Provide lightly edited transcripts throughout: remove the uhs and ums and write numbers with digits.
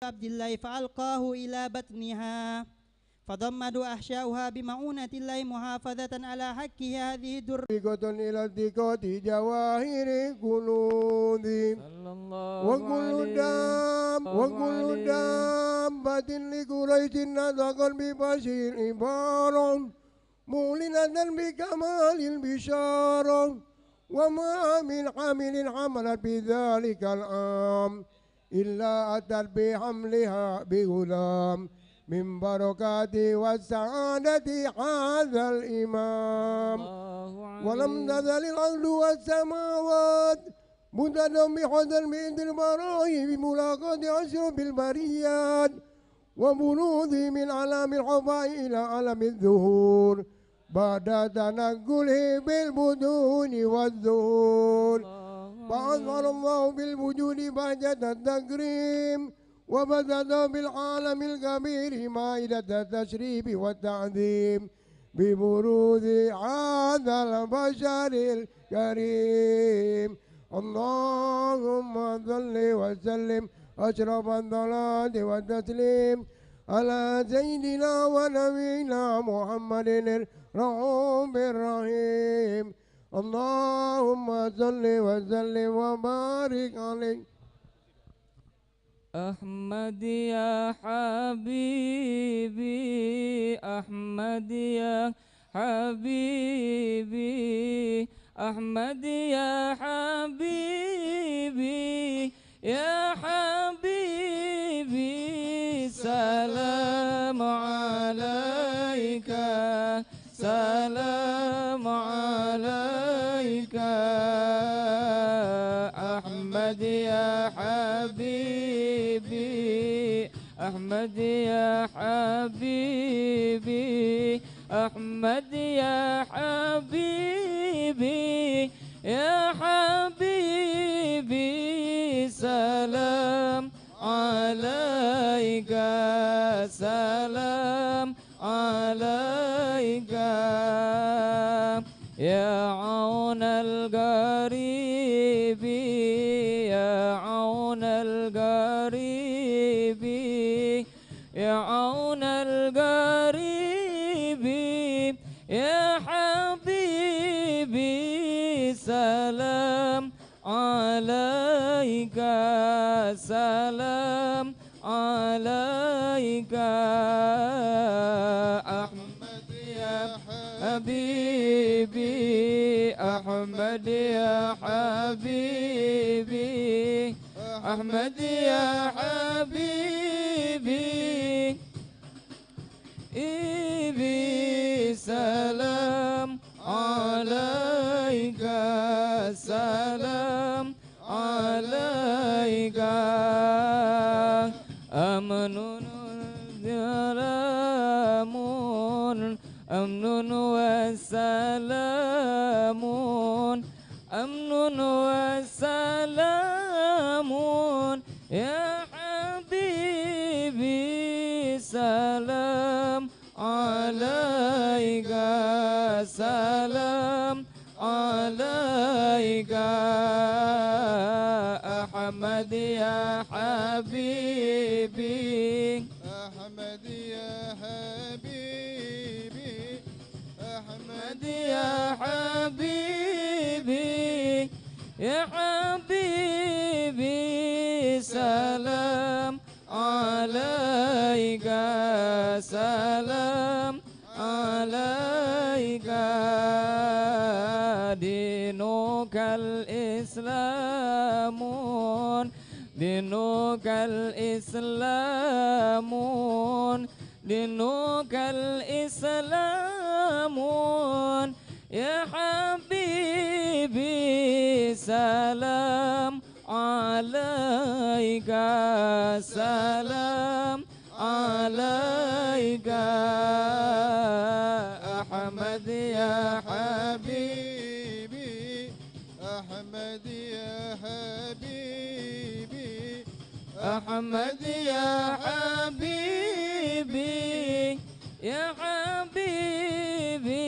عبد الله فألقاه إلى بطنها فضمد أحشاؤها بمعونة الله محافظة على حق هذه الدر إلى الثقات جواهر كنوز وكل دابة لقريش نطقا ببشير عبارة مولنة بكمال البشارة وما من حامل حملت بذلك العام إلا أتت بحملها بغلام من بركات والسعادة هذا الإمام ولم تزل الأرض والسماوات متدمحة بإذن البراهي بملاقاة أشرف البريات وبروز من علام الحفاء إلى علم الظهور بعد تنقله بالبدون والظهور فأظهر الله بالوجود بهجة التكريم وبدأ بالعالم الكبير مائدة التشريف والتعظيم ببروز هذا البشر الكريم اللهم صل وسلم أشرف الصلاة والتسليم على سيدنا ونبينا محمد الرؤوف الرحيم اللهم صل وسلم وبارك عليه أحمد يا حبيبي أحمد يا حبيبي أحمد يا حبيبي يا حبيبي سلام عليك سلام عليك أحمد يا حبيبي أحمد يا حبيبي أحمد يا حبيبي يا حبيبي سلام عليك سلام عليك يا عون القريب يا عون القريب يا عون القريب يا حبيبي سلام عليك سلام عليك أحمد يا حبيبي أحمد يا حبيبي أحمد يا حبيبي إبي سلام عليك سلام عليك أمن سلام أمن وسلام أمن وسلام يا حبيبي سلام عليك سلام عليك أحمد يا حبيبي أحمد يا حبيبي أحمد يا حبيبي يا حبيبي سلام عليك سلام عليك دينك الإسلام دينك الإسلام دينك الإسلام يا حبيبي سلام عليك سلام عليك أحمد يا حبيبي أحمد يا حبيبي أحمد يا حبيبي يا حبيبي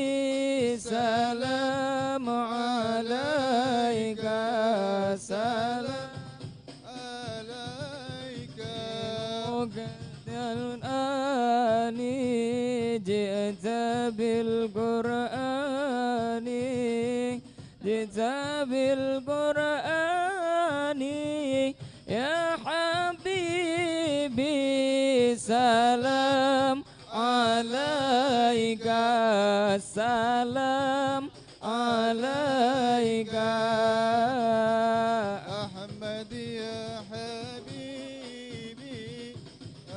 سلام عليك سلام عليك القرآن جئت بالقرآن جئت بالقرآن يا حبيبي سلام عليك السلام عليك أحمد يا حبيبي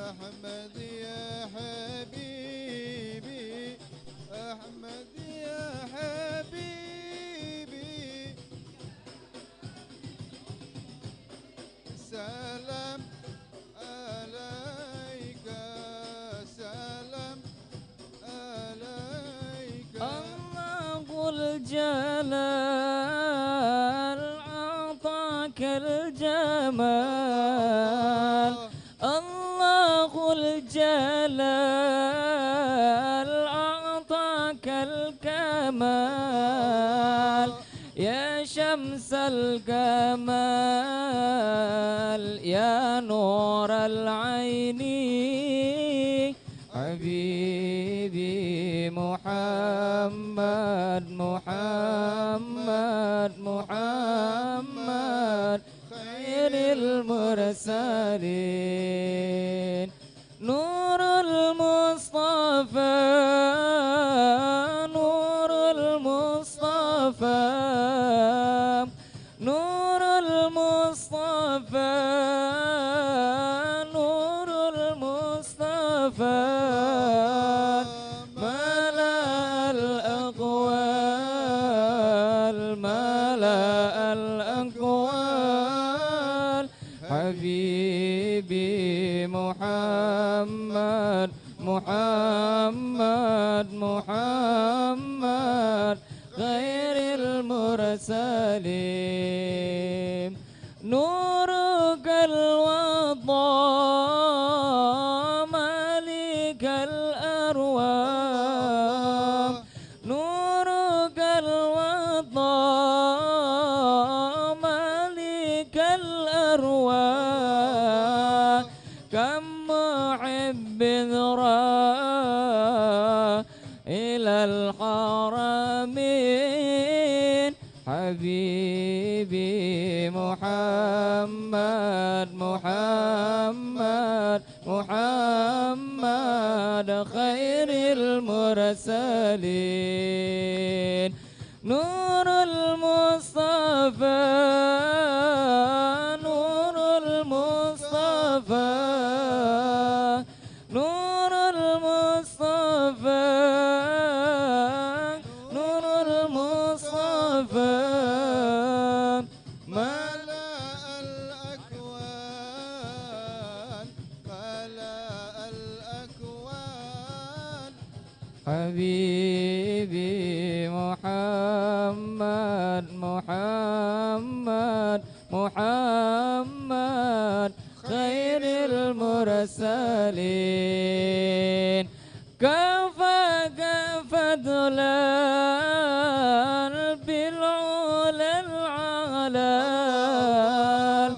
أحمد يا حبيبي أحمد يا حبيبي سلام عليك سلام عليك الله الجلال أعطاك الجمال الله الجلال أعطاك الكمال يا شمس الكمال يا نور العين حبيبي محمد محمد محمد خير المرسلين نور المصطفى نور المصطفى نور المصطفى نور المصطفى ملأ الأقوال ملأ الأقوال حبيبي محمد محمد محمد خير المرسلين نورك الوضاء مالك الأرواح نورك الوضاء مالك الأرواح كم محب راى إلى الحرمين حبيبي محمد محمد محمد خير المرسلين نور المصطفى نور المصطفى نور المصطفى نور المصطفى ملأ الأكوان ملأ الأكوان حبيبي محمد محمد محمد خير المرسلين كفاك فضلا بالعلا العلال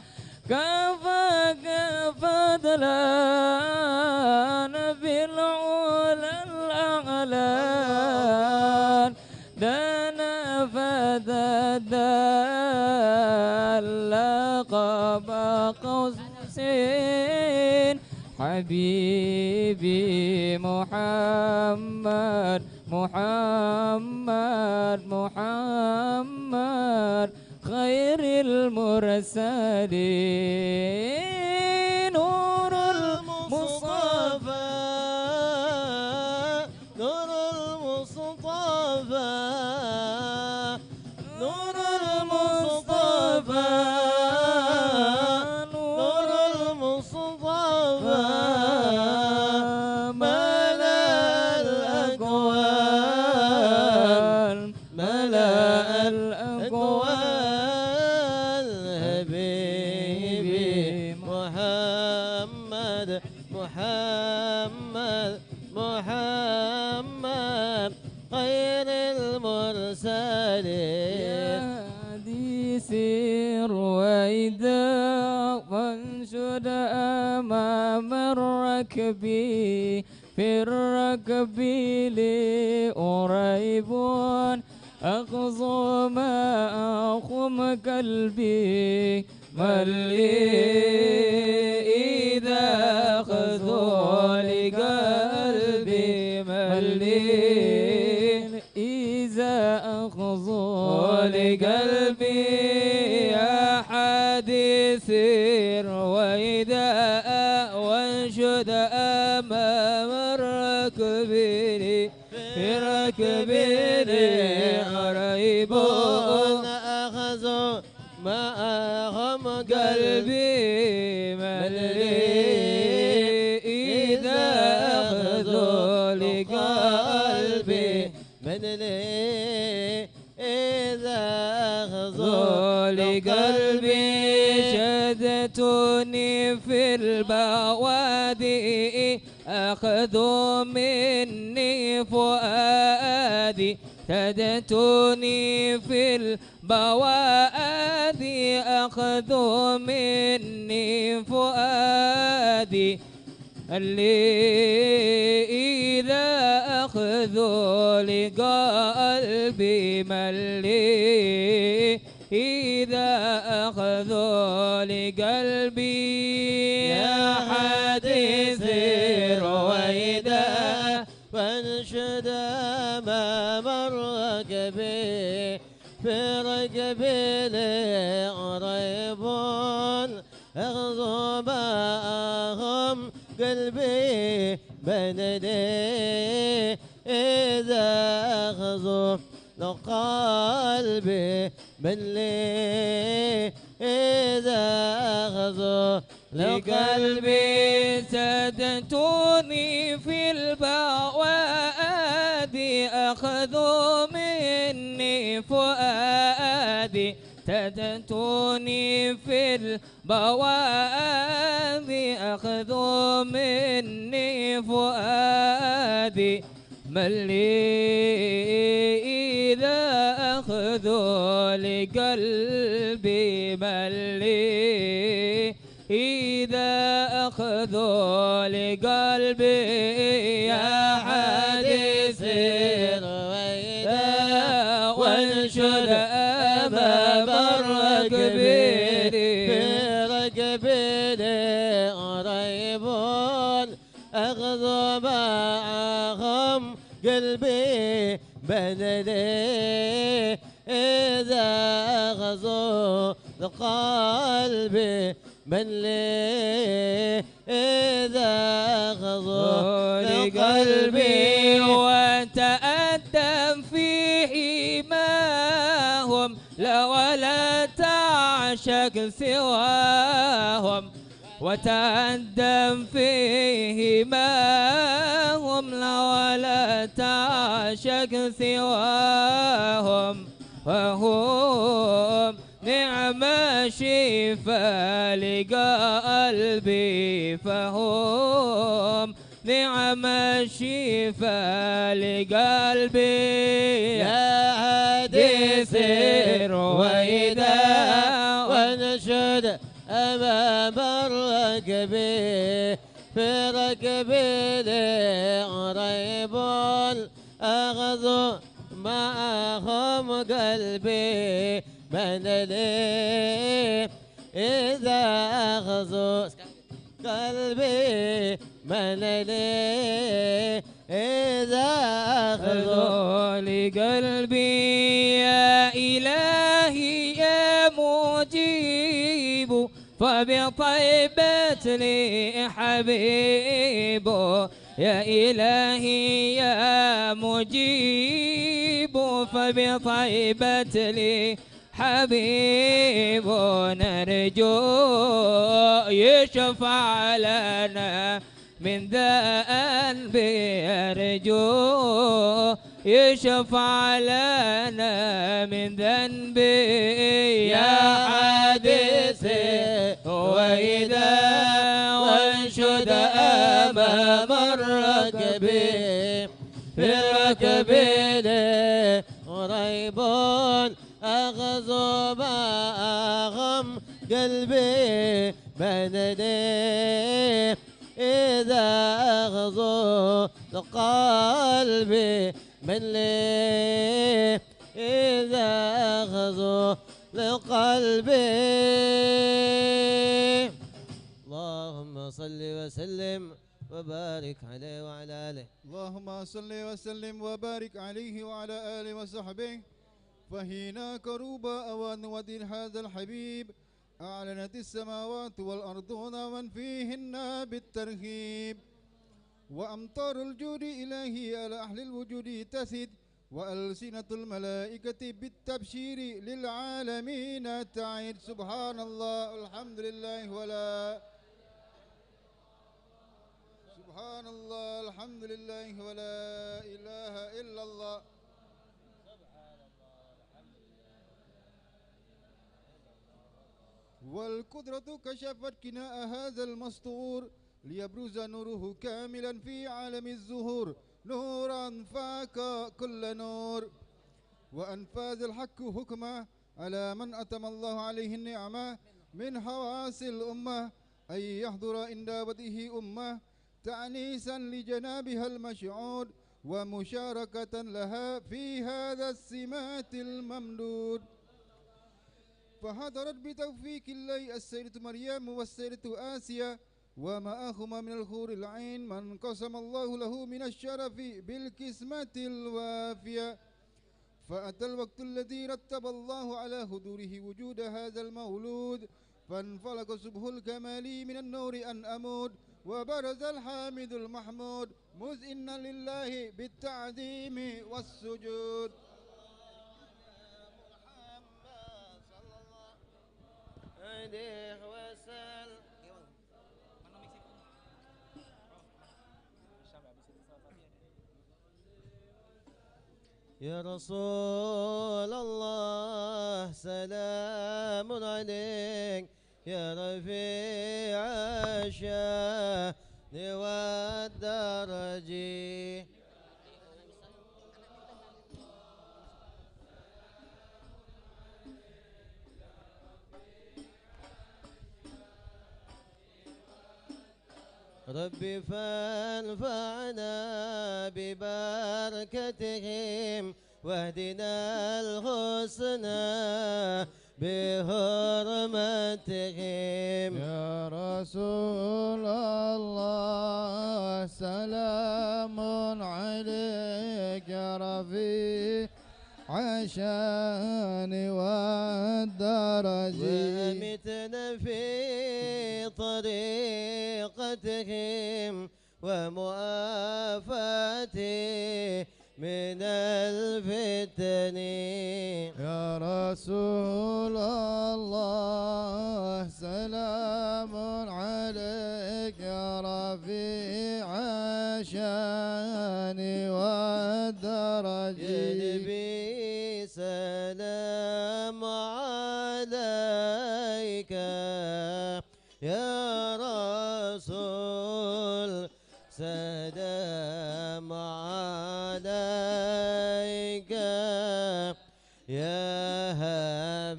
كفاك فضلا بالعلا الأعلان دنا فددال قاب قوسين حبيبي محمد محمد محمد خير المرسلين نور المصطفى نور المصطفى نور المصطفى نور المصطفى ملأ الأكوان ملأ الأكوان حبيبي محمد محمد محمد خير المرسلين يا هادي سير وإذا وانشر ونشد أمام الركب في الركب لي أريب أخذ ما أخم قلبي من لي إذا أخذوا لقلبي من لي إذا أخذوا لقلبي يا حديث وإذا وانشد أمام الركب في ركب قريب أخذوا معهم قلبي من لي إذا أخذوا لقلبي من لي إذا أخذوا لقلبي شدتني في البوادي أخذوا مني فؤادي شدتني في البوادي أخذوا مني فؤادي اللي إذا أخذوا لقلبي ملي إذا أخذوا لقلبي يا حديث رويدا وانشد أمام الركب في ركب قريب أخذوا معهم قلبي بندي إذا أخذوا قلبي من لي إذا أخذوا لقلبي سدتوني في البوادي أخذوا مني فؤادي سدتوني في البوادي أخذوا مني فؤادي من لي إذا أخذوا لقلبي من لي إذا أخذوا لقلبي يا حديث رويدا وانشد أمام الركب في ركب قريب أخذوا معهم قلبي بدلي إذا أخذوا قلبي من لي إذا أخذوا لقلبي وتأدم فيه ما هم لا ولا تعشق سواهم وتأدم فيه ما هم لا ولا تعشق سواهم وهم نعم شفاء لقلبي فهم نعم شفاء لقلبي يا حديث رويدا وانشد أمام الركب في ركب قريب أخذوا معهم قلبي من لي إذا أخذوا قلبي من لي إذا أخذوا لقلبي يا إلهي يا مجيب فبطيبة لي حبيب يا إلهي يا مجيب فبطيبة لي حبيب نرجو يشفع لنا من ذنب أرجو يشفع لنا من ذنب يا حادث وإذا وانشد أمام الركب في الركب قريب أخذوا معهم قلبي بين يديه إذا أغزو قلبي من لي إذا أغزو لقلبي. اللهم صل وسلم وبارك عليه وعلى آله. اللهم صل وسلم وبارك عليه وعلى آله وصحبه. فهنا كروب أوان ودين هذا الحبيب أعلنت السماوات والأرضون ومن فيهن بالترهيب. وأمطار الجود إلهي على أهل الوجود تسد وألسنة الملائكة بالتبشير للعالمين تعيد. سبحان الله الحمد لله ولا سبحان الله الحمد لله ولا إله إلا الله. والقدرة كشفت كناء هذا المسطور ليبرز نوره كاملا في عالم الزهور نورا فاك كل نور. وأنفاذ الحق حكمه على من أتم الله عليه النعمة من حواس الأمة أن يحضر عند وجهه أمة تعنيسا لجنابها المشعود ومشاركة لها في هذا السمات الممدود. فحضرت بتوفيق الله السيدة مريم والسيدة آسيا ومعهما من الحور العين من قسم الله له من الشرف بالقسمة الوافية. فأتى الوقت الذي رتب الله على حضوره وجود هذا المولود فانفلق صبح الكمال من النور أن أمود وبرز الحامد المحمود مذئنا لله بالتعظيم والسجود. يا رسول الله سلام عليك يا رفيع الشان والدرج. ربي فانفعنا ببركتهم واهدنا الحسنى بحرمتهم. يا رسول الله سلام عليك يا رفيع الشان والدرج. ومتنا في طريقتهم ومؤافاته من الفتن. يا رسول الله سلام عليك يا رفيع الشان والدرج. يا نبي سلام عليك يا رسول سلام عليك يا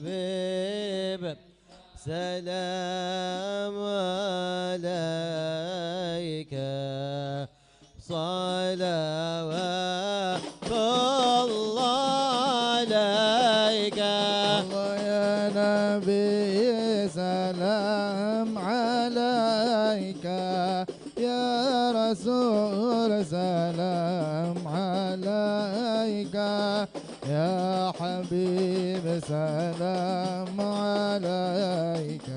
حبيب سلام عليك صلوات الله عليك. الله يا نبي سلام عليك يا رسول سلام عليك يا حبيب سلام عليك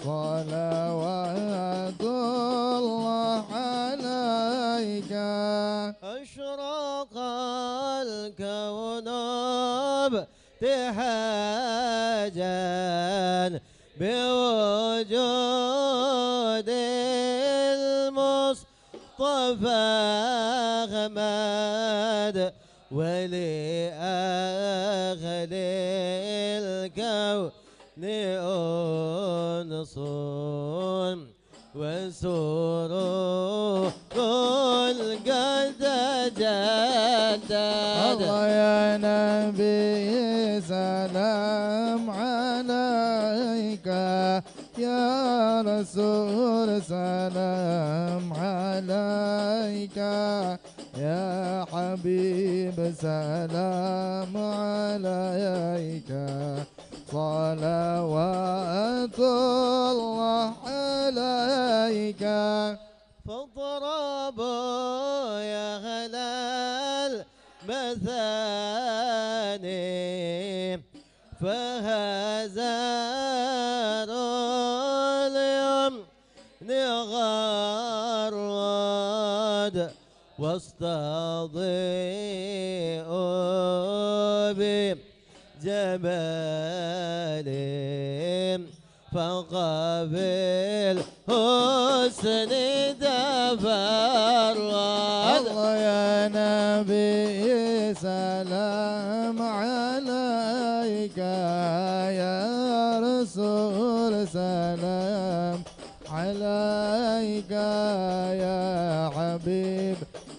صلوات الله عليك. أشرق الكون ابتهاجا بوجود المصطفى أحمد ولأهل الكون أنس وسرور قد جدد. الله يا نبي سلام عليك يا سلام عليك يا حبيب سلام عليك صلوات الله عليك فاضربوا يا هلال مثاني فهزار اليوم نغرد واستضيء بجمالهم فقبل حسن تفرد الله يا نبي سلام عليك يا رسول سلام عليك يا حبيب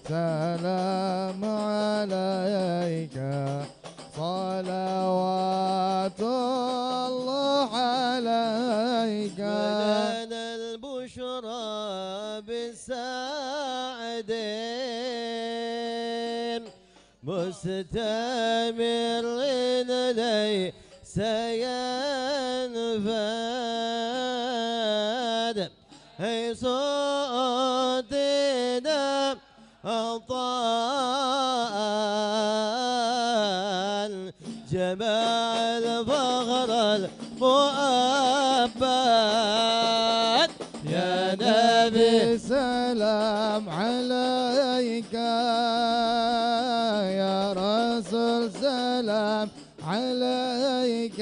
سلام عليك صلوات الله عليك ولنا البشرى بالساعدين مستمر ليس ينفد هي صوتنا عطاء جمال فخر المؤبد يا نبي سلام عليك يا رسول سلام عليك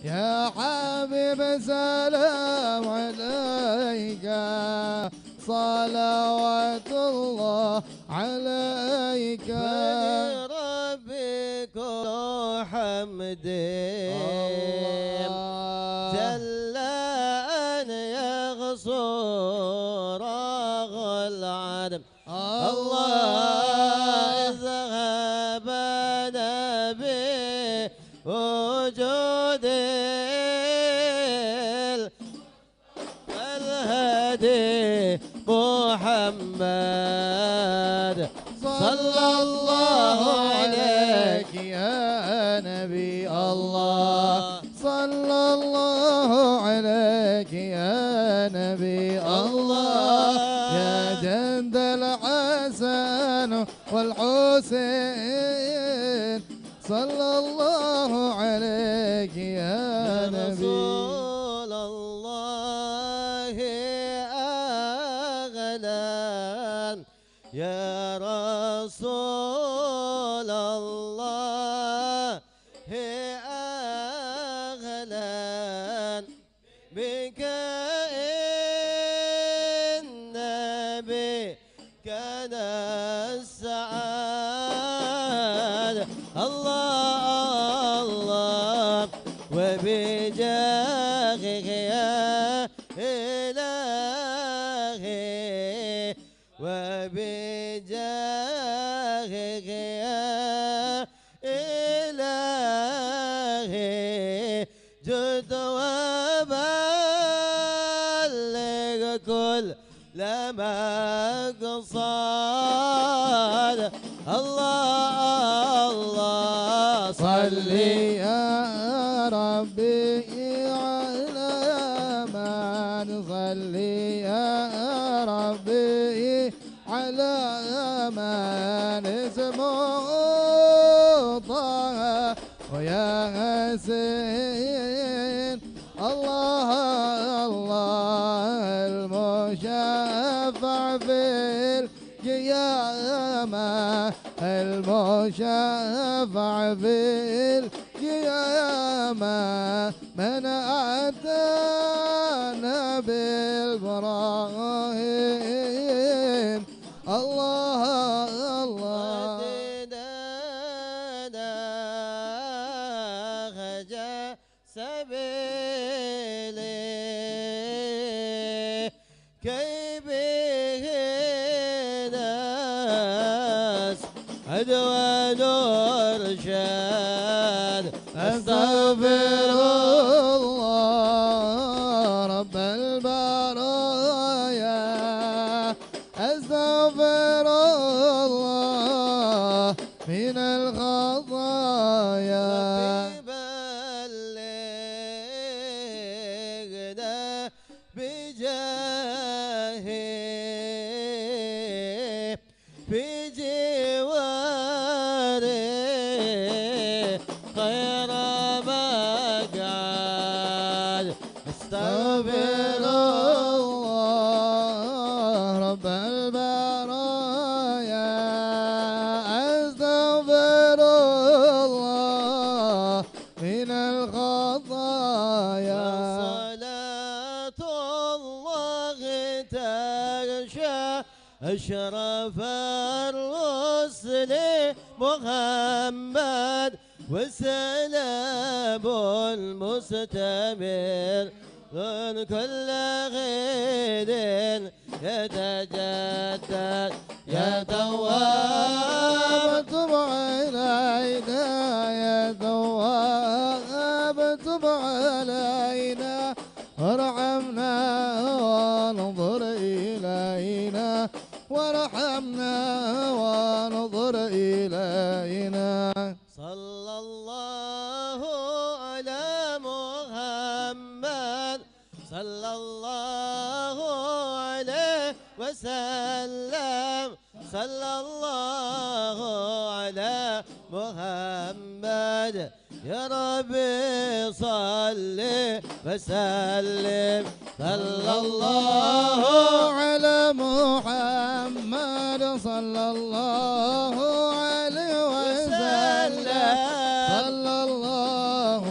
يا حبيب سلام عليك صلوات الله عليك ربك حمد جل أن يغصر العدم الله ذهب نبي وجود الهدي محمد صلى الله عليك يا نبي الله صلى الله عليك يا نبي الله يا جند الحسن والحسين صلى الله عليك يا نبي رسول الله أغلى يا رسول الله أغلى بك النبي كان السعادة الله الله وبجاهك يا إلهي وبجاهك يا إلهي جد وبلغ كل لما قصاد الله الله صلي يا ربي على من صلي يا ربي على من اسمه طه ويا حسين الله الله المشفع في القيامة المشفع في القيامة من أتانا بالبراهين الله الله سبيلي كي به ناس عدوان ورشاد أستغفر الله رب البار من الخطايا بلغنا بجاهه في جواره خير مقعد استغفر الله رب البرايا أستغفر الله من الخطايا صلاة الله تغشى أشرف الرسل محمد وسلام المستمر من كل غير يتجدد يا تواب تب علينا يا تواب تب علينا وارحمنا وانظر إلينا وارحمنا وانظر إلينا صلى الله على محمد صلى الله عليه وسلم صلى الله على محمد يا ربي صل وسلم صلى الله على محمد صلى الله عليه وسلم صلى الله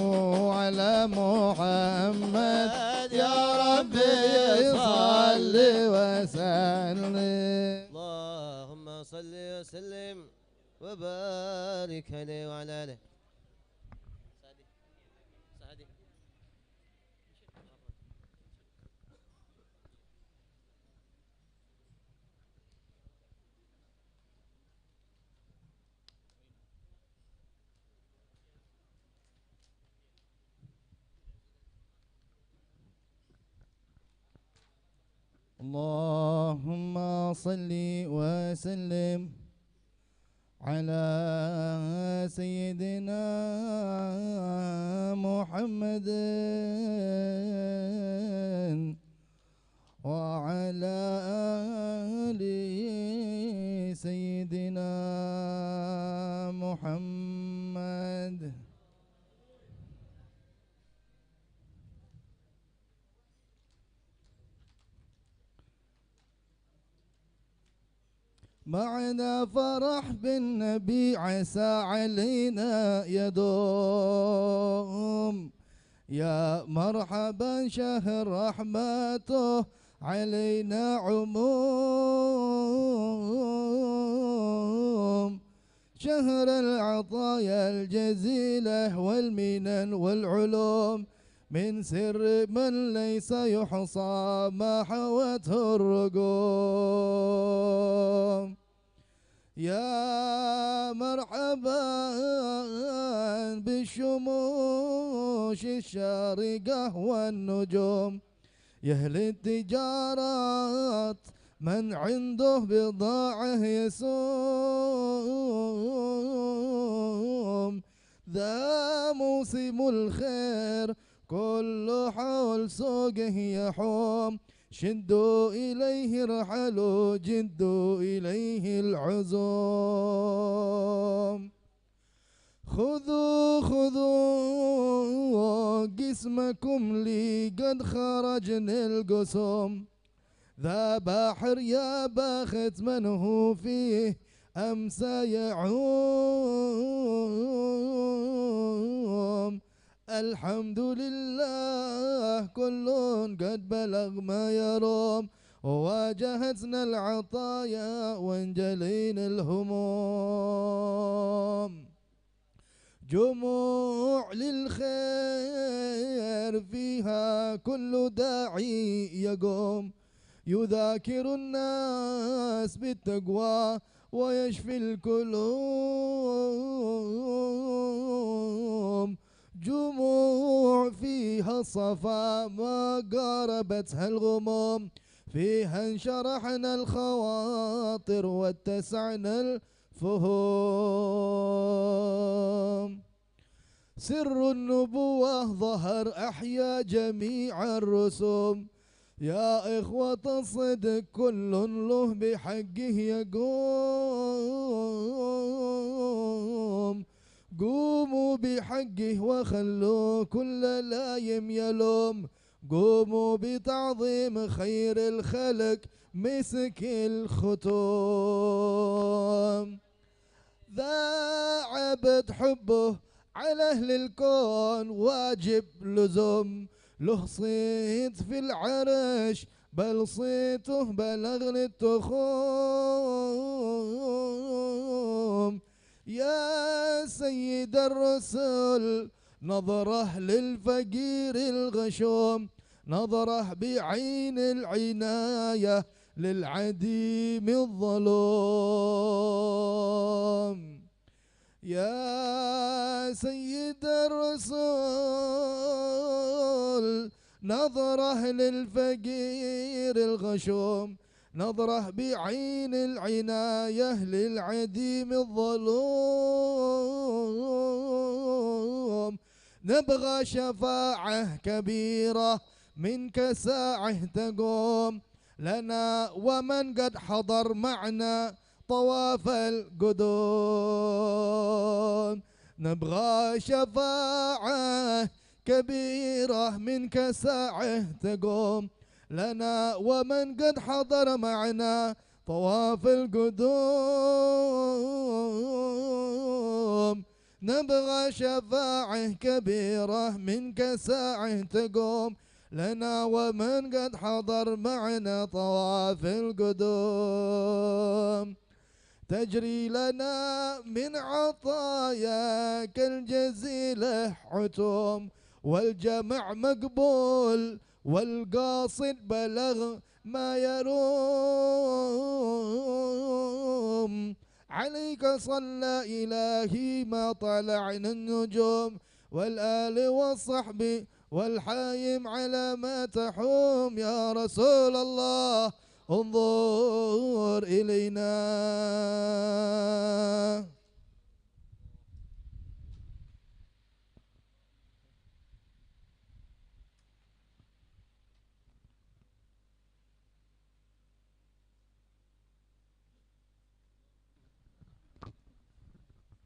على محمد يا ربي صل وسلم اللهم صل وسلم وبارك عليه وعلى آله اللهم صل وسلم على سيدنا محمد وعلى آل سيدنا محمد معنا فرح بالنبي عسى علينا يدوم يا مرحبا شهر رحمته علينا عموم شهر العطايا الجزيلة والمنن والعلوم من سر من ليس يحصى ما حوته الرقوم يا مرحبا بالشموش الشارقة والنجوم يا أهل التجارات من عنده بضاعة يسوم ذا موسم الخير كل حول سوقه يحوم شدوا إليه ارحلوا جدوا إليه العزوم خذوا قسمكم لي قد خرجنا القسوم ذا بحر يا باخت من هو فيه أمسى يعوم الحمد لله كل قد بلغ ما يروم وواجهتنا العطايا وانجلينا الهموم جموع للخير فيها كل داعي يقوم يذاكر الناس بالتقوى ويشفي الكلوم جموع فيها الصفا ما قاربتها الغموم فيها انشرحنا الخواطر واتسعنا فهم. سر النبوة ظهر أحيا جميع الرسوم، يا إخوة الصدق كل له بحقه يقوم. قوموا بحقه وخلوا كل لايم يلوم، قوموا بتعظيم خير الخلق مسك الختوم. ذا عبد حبه على أهل الكون واجب لزوم، له صيت في العرش بل صيته بلغ للتخوم. يا سيد الرسل نظره للفقير الغشوم، نظره بعين العناية للعديم الظلوم. يا سيد الرسل نظره للفقير الغشوم، نظره بعين العناية للعديم الظلوم. نبغى شفاعة كبيرة منك ساعه تقوم لنا ومن قد حضر معنا طواف القدوم. نبغى شفاعة كبيرة منك ساعه تقوم لنا ومن قد حضر معنا طواف القدوم. نبغى شفاعة كبيرة منك ساعه تقوم لنا ومن قد حضر معنا طواف القدوم. تجري لنا من عطاياك الجزيلة عتوم، والجمع مقبول والقاصد بلغ ما يروم. عليك صلى إلهي ما طلعنا النجوم، والآل والصحب والحايم على ما تحوم. يا رسول الله انظر إلينا.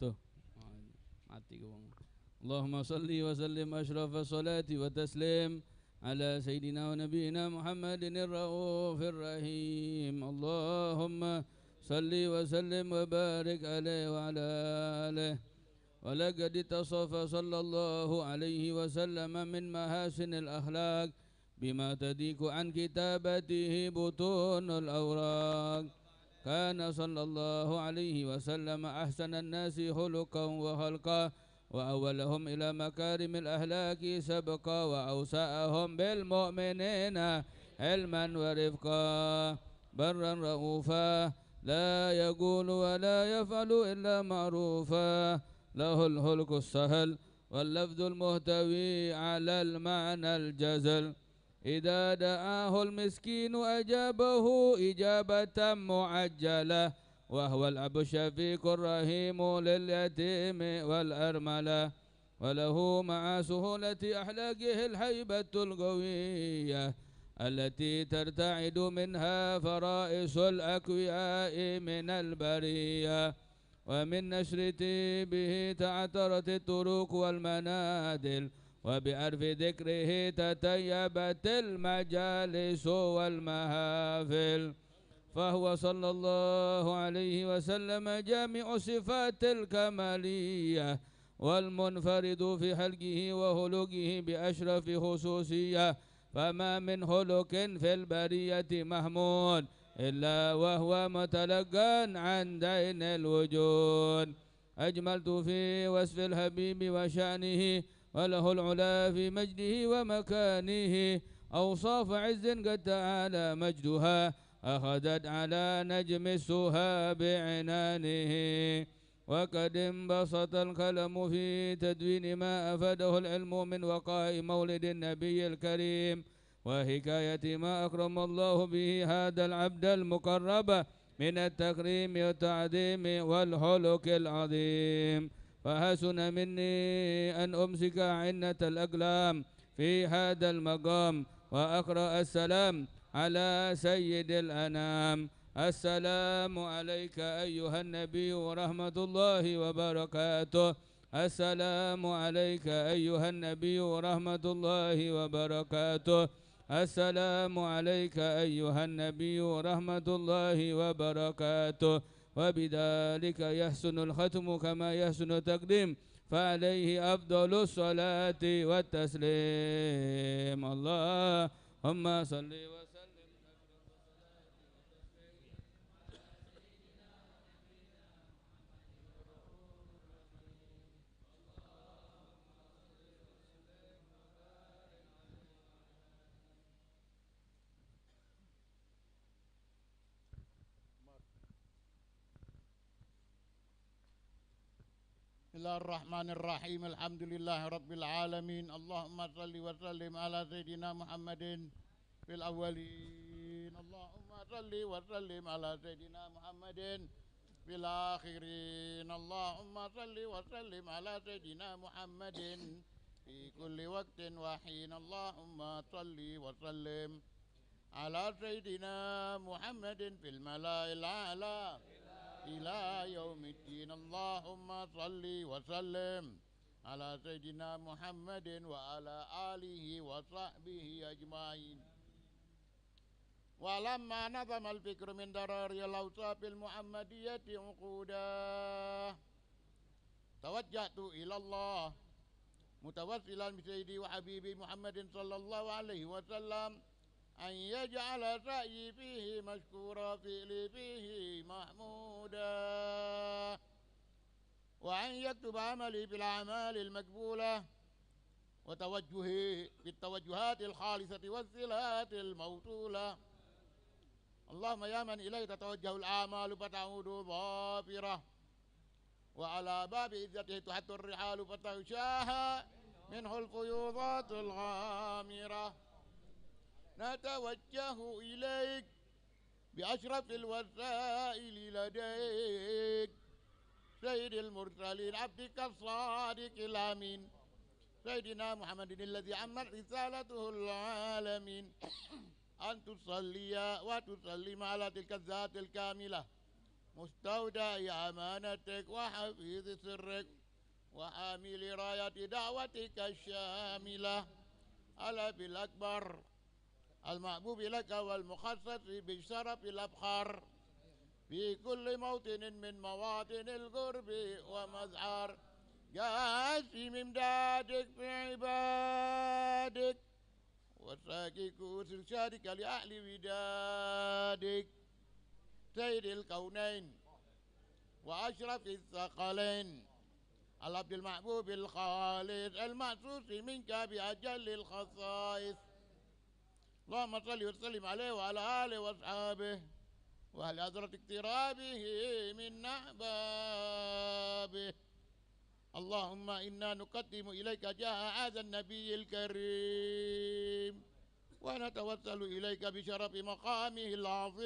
Tuh, mati gua. Allahumma salli wa sallim ashraf salati wa taslim على سيدنا ونبينا محمد الرؤوف الرحيم. اللهم صل وسلم وبارك عليه وعلى آله. ولقد اتصف صلى الله عليه وسلم من محاسن الأخلاق بما تضيق عن كتابته بطون الأوراق. كان صلى الله عليه وسلم أحسن الناس خلقا وخلقا، وأولهم إلى مكارم الأخلاق سبقا، وأوسعهم بالمؤمنين علما ورفقا. برا رؤوفا لا يقول ولا يفعل إلا معروفا، له الخلق السهل واللفظ المهتوي على المعنى الجزل. إذا دعاه المسكين أجابه إجابة معجلة، وهو الأب الشفيق الرحيم لليتيم والأرملة. وله مع سهولة أخلاقه الهيبة القوية التي ترتعد منها فرائس الأكوياء من البرية. ومن نشرة به تعترت الطرق والمنادل، وبعرف ذكره تطيبت المجالس والمحافل. فهو صلى الله عليه وسلم جامع صفات الكمالية، والمنفرد في خلقه وخلقه بأشرف خصوصية. فما من خلق في البرية محمود إلا وهو متلقى عن دين الوجود. أجملت في وصف الحبيب وشأنه، وله العلا في مجده ومكانه. أوصاف عز قد تعالى مجدها أخذت على نجم السها بعنانه. وقد انبسط القلم في تدوين ما أفاده العلم من وقاء مولد النبي الكريم، وحكاية ما أكرم الله به هذا العبد المقرب من التكريم والتعظيم والخلق العظيم. فحسن مني أن أمسك عنة الأقلام في هذا المقام وأقرأ السلام على سيد الأنام. السلام عليك أيها النبي ورحمة الله وبركاته. السلام عليك أيها النبي ورحمة الله وبركاته. السلام عليك أيها النبي ورحمة الله وبركاته. وبذلك يحسن الختم كما يحسن التقديم، فعليه أفضل الصلاة والتسليم. اللهم صل وسلم. بسم الله الرحمن الرحيم. الحمد لله رب العالمين. اللهم صل وسلم على سيدنا محمد في الأولين. اللهم صل وسلم على سيدنا محمد في الآخرين. اللهم صل وسلم على سيدنا محمد في كل وقت وحين. اللهم صل وسلم على سيدنا محمد في الملأ الأعلى إلى يوم الدين. اللهم صل وسلم على سيدنا محمد وعلى آله وصحبه أجمعين. ولما نظم الفكر من دراري الأوصاف المحمدية عقودا، توجهت إلى الله متوسلا بسيدي وحبيبي محمد صلى الله عليه وسلم أن يجعل سعيي فيه مشكورا، فعلي فيه محمودا، وأن يكتب عملي في الأعمال المقبولة، وتوجهي في التوجهات الخالصة والصلات الموصولة. اللهم يا من إليه تتوجه الأعمال فتعود ظافرة، وعلى باب عزته تحت الرحال فتغشاها منه الفيوضات الغامرة. نتوجه إليك بأشرف الوسائل لديك، سيد المرسلين عبدك الصادق الأمين سيدنا محمد الذي عمت رسالته العالمين، أن تصلي وتسلم على تلك الذات الكاملة مستودع أمانتك وحفيظ سرك وحامل راية دعوتك الشاملة، الأب الأكبر المحبوب لك والمخصص بالشرف الأبخر في كل موطن من مواطن القرب ومظهر، جاسم امدادك في عبادك وساكك إرشادك لأهل ودادك، سيد الكونين وأشرف الثقلين، العبد المحبوب الخالص المحسوس منك بأجل الخصائص. اللهم صل وسلم عليه وعلى آله وأصحابه وأهل حضرة اقترابه من أحبابه. اللهم إنا نقدم إليك جاه هذا النبي الكريم، ونتوسل إليك بشرف مقامه العظيم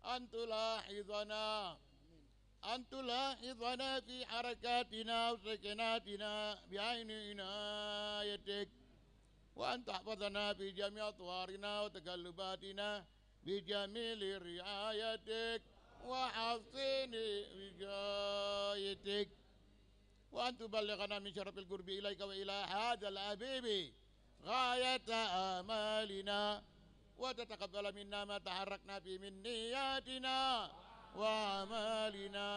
أن تلاحظنا في حركاتنا وسكناتنا بعين عنايتك، وأن تحفظنا في جميع أطوارنا وتقلباتنا بجميل رعايتك وحسن وجايتك، وأن تبلغنا من شرف القرب إليك وإلى هذا الحبيب غاية آمالنا، وتتقبل منا ما تحركنا فيه من نياتنا وأعمالنا،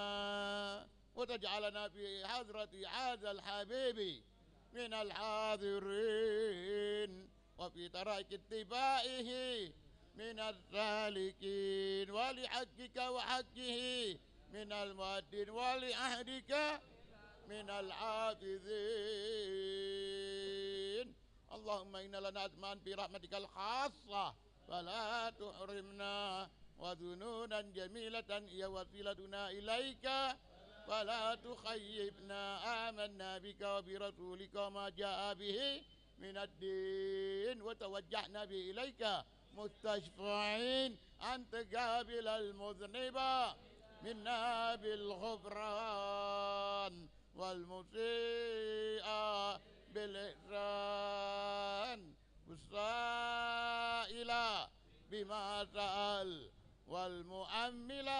وتجعلنا في حضرة هذا الحبيب من الحاضرين، وفي طريق اتباعه من السالكين، ولحقك وحقه من المؤدين، ولعهدك من الحافظين. اللهم إن لنا أزمان في رحمتك الخاصة فلا تحرمنا، وذنونا جميلة هي وسيلتنا إليك فلا تخيبنا. آمنا بك وبرسولك وما جاء به من الدين، وتوجهنا به إليك مستشفعين أن تقابل المذنب منا بالغفران والمسيء بالإحسان والسائل بما سأل والمؤمل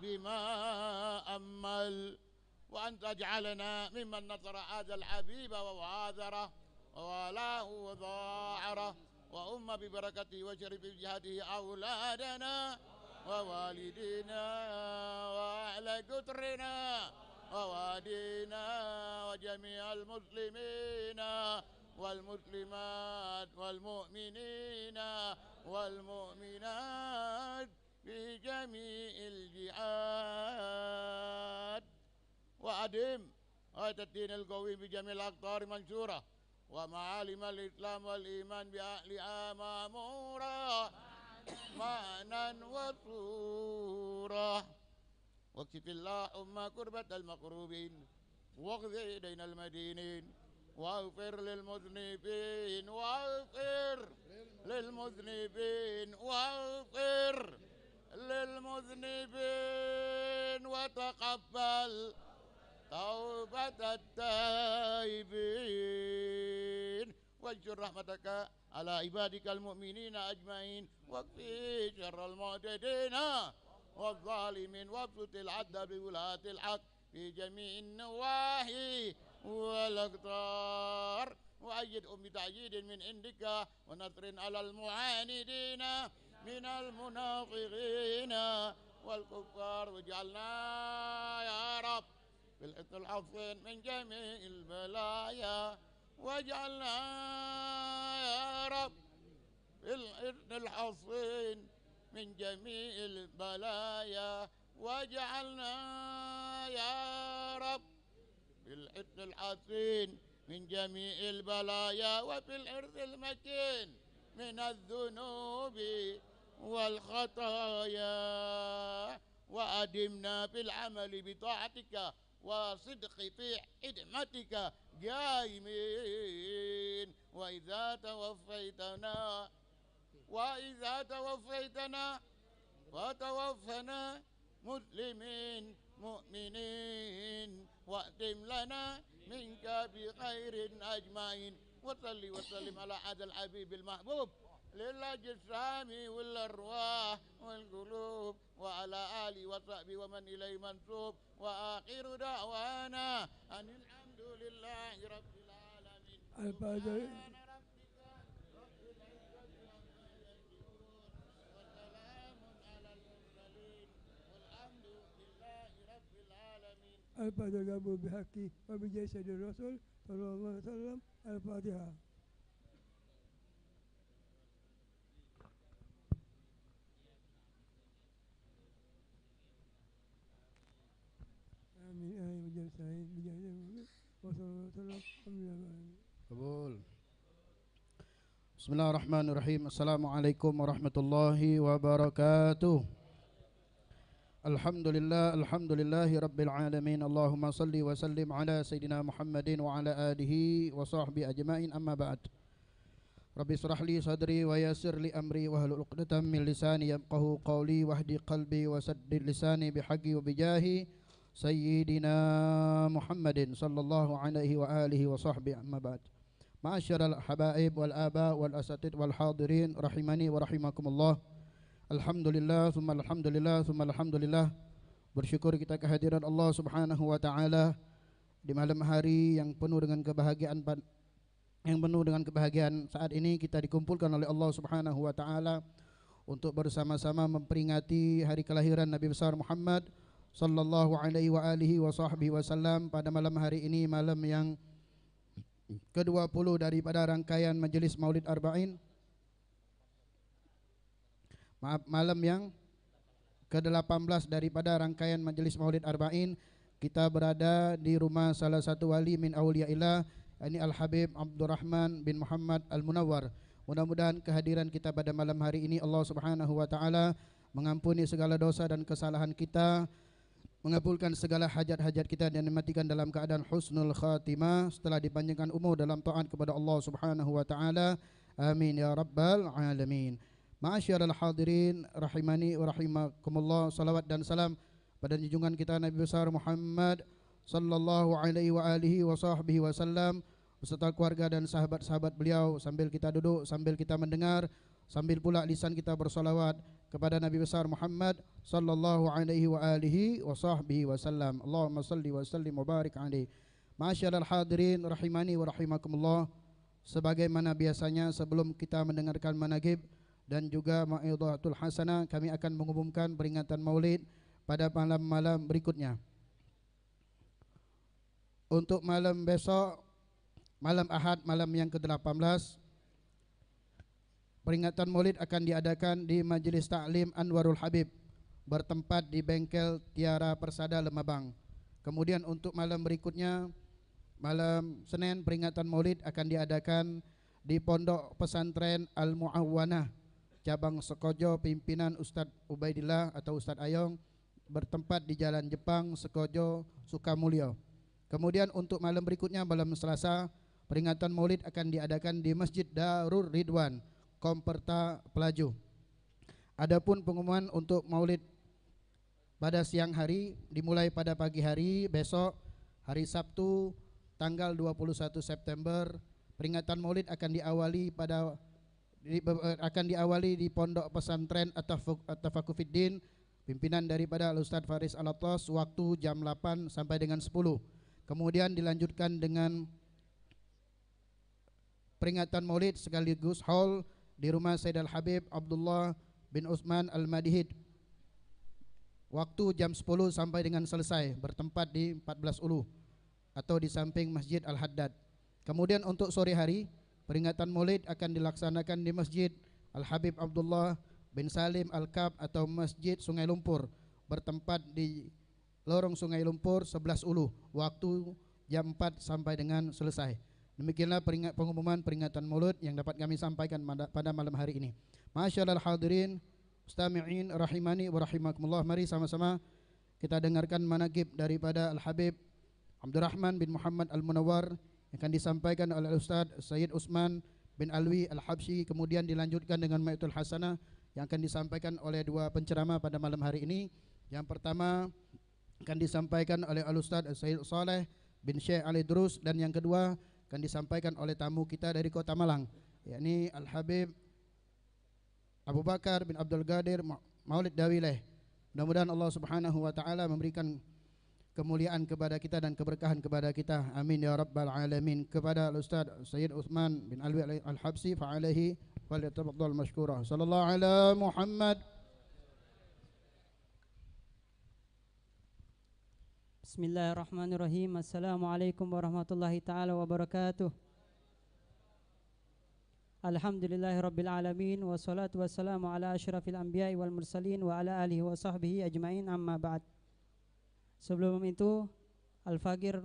بما أمل وأن تجعلنا ممن نصر هذا الحبيب ووازره ووالاه وضاعره وأم ببركته وشرف بجهاده أولادنا ووالدينا وأهل قطرنا ووادينا وجميع المسلمين والمسلمات والمؤمنين والمؤمنات في جميع الجهات وأدم هذا الدين القوي بجميع الأقطار منشورة ومعالم الإسلام والإيمان بأهلها مأمورة معنى وصورة واكشف اللهم كربة المكروبين واقضي دين المدينين واغفر للمذنبين واغفر للمذنبين واغفر للمذنبين وتقبل توبة التائبين وانشر رحمتك على عبادك المؤمنين أجمعين واكفي شر المعتدين والظالمين وابسط العدل بولاة الحق في جميع النواحي والأقطار وأيد بتأييد من عندك ونصر على المعاندين من المنافقين والكفار واجعلنا يا رب بالحسن الحصين من جميع البلايا واجعلنا يا رب بالحسن الحصين من جميع البلايا واجعلنا يا رب بالحسن الحصين من جميع البلايا وفي الحرز المكين من الذنوب والخطايا وأدمنا في العمل بطاعتك وصدق في خدمتك جائمين وإذا توفيتنا وتوفنا مسلمين مؤمنين وأتم لنا منك بخير أجمعين وصلي وسلم على هذا الحبيب المحبوب للأجسام والأرواح والقلوب وعلى آله وصحبه ومن إليه منسوب وآخر دعوانا أن الحمد لله رب العالمين الفاتحة. الفاتحة بحقي وبجسد الرسول صلى الله عليه وسلم. الفاتحة. آمين آمين بجاه سعيد بجاه النبي وصلى الله عليه وسلم. قبول. بسم الله الرحمن الرحيم. Assalamualaikum warahmatullahi wabarakatuh. Alhamdulillahi rabbil alamin. Allahumma salli wa sallim ala sayyidina Muhammadin wa ala alihi wa sahbihi ajma'in, amma ba'd. Rabbi israh li sadri wa yassir li amri wa hlul 'uqdatam min lisani yafqahu qawli wahdi qalbi wa saddid lisani bihaqqi wa bijahi sayyidina Muhammadin sallallahu alaihi wa alihi wa sahbihi, amma ba'd. Ma'asyiral habaib wal aba wal asatid wal hadirin rahimani wa rahimakumullah. Alhamdulillah, summa alhamdulillah, summa alhamdulillah. Bersyukur kita kehadiran Allah Subhanahu wa taala di malam hari yang penuh dengan kebahagiaan saat ini kita dikumpulkan oleh Allah Subhanahu wa taala untuk bersama-sama memperingati hari kelahiran Nabi besar Muhammad sallallahu alaihi wa alihi wa sahbihi wasallam pada malam hari ini, malam yang ke-20 daripada rangkaian Majelis Maulid Arba'in. Malam yang ke-18 daripada rangkaian Majelis Maulid Arba'in. Kita berada di rumah salah satu wali min awliyaillah, yakni Al-Habib Abdurrahman bin Muhammad Al-Munawwar. Mudah-mudahan kehadiran kita pada malam hari ini Allah Subhanahu wa taala mengampuni segala dosa dan kesalahan kita, mengabulkan segala hajat-hajat kita dan mematikan dalam keadaan husnul khatimah setelah dipanjangkan umur dalam taat kepada Allah Subhanahu wa taala. Amin ya rabbal alamin. Ma'asyiral hadirin rahimani wa rahimakumullah, salawat dan salam pada junjungan kita Nabi besar Muhammad sallallahu alaihi wa alihi wa sahbihi wasallam beserta keluarga dan sahabat-sahabat beliau, sambil kita duduk, sambil kita mendengar, sambil pula lisan kita bersolawat kepada Nabi besar Muhammad sallallahu alaihi wa alihi wa sahbihi wasallam. Allahumma salli wa sallim wa barik alaihi. Ma'asyiral hadirin rahimani wa rahimakumullah, sebagaimana biasanya sebelum kita mendengarkan manaqib dan juga mau'izatul hasanah, kami akan mengumumkan peringatan Maulid pada malam-malam berikutnya. Untuk malam besok, malam Ahad, malam yang ke-18, peringatan Maulid akan diadakan di Majelis Ta'lim Anwarul Habib bertempat di Bengkel Tiara Persada Lemabang. Kemudian untuk malam berikutnya, malam Senin, peringatan Maulid akan diadakan di Pondok Pesantren Al-Mu'awwanah cabang Sekojo, pimpinan Ustadz Ubaidillah atau Ustadz Ayong, bertempat di Jalan Jepang, Sekojo, Sukamulyo. Kemudian untuk malam berikutnya, malam Selasa, peringatan Maulid akan diadakan di Masjid Darur Ridwan, Komperta Pelaju. Adapun pengumuman untuk Maulid pada siang hari dimulai pada pagi hari besok, hari Sabtu tanggal 21 September. Peringatan Maulid akan diawali di Pondok Pesantren At-Tafakufiddin, pimpinan daripada Al-Ustadz Faris Alatos, waktu jam 8 sampai dengan 10. Kemudian dilanjutkan dengan peringatan Maulid sekaligus haul di rumah Sayyid Al-Habib Abdullah bin Utsman Al-Madihid, waktu jam 10 sampai dengan selesai, bertempat di 14 Ulu atau di samping Masjid Al-Haddad. Kemudian untuk sore hari, peringatan Maulid akan dilaksanakan di Masjid Al-Habib Abdullah bin Salim Al-Kab atau Masjid Sungai Lumpur, bertempat di Lorong Sungai Lumpur 11 Ulu, waktu jam 4 sampai dengan selesai. Demikianlah pengumuman peringatan Maulid yang dapat kami sampaikan pada malam hari ini. Masyaallah hadirin mustami'in rahimani wa rahimakumullah, mari sama-sama kita dengarkan manaqib daripada Al-Habib Abdurrahman bin Muhammad Al-Munawwar yang akan disampaikan oleh Ustaz Sayyid Utsman bin Alwi Al-Habsyi, kemudian dilanjutkan dengan Maitul Hasanah yang akan disampaikan oleh dua penceramah pada malam hari ini. Yang pertama akan disampaikan oleh Al-Ustaz Sayyid Saleh bin Syekh Ali Drus, dan yang kedua akan disampaikan oleh tamu kita dari Kota Malang, yakni Al-Habib Abu Bakar bin Abdul Qadir Maulid Dawileh. Mudah-mudahan Allah Subhanahu wa taala memberikan kemuliaan kepada kita dan keberkahan kepada kita. Amin ya rabbal alamin. Kepada Al-Ustaz Sayyid Utsman bin Alwi Al-Habsyi fa alaihi falyatafaddal mashkura. Sallallahu ala Muhammad. Bismillahirrahmanirrahim. Assalamualaikum warahmatullahi taala wabarakatuh. Alhamdulillahirabbil alamin, wassalatu wassalamu ala asyrafil anbiya'i wal mursalin wa ala alihi wa sahbihi ajmain, amma ba'd. Sebelum itu, Al-Faqir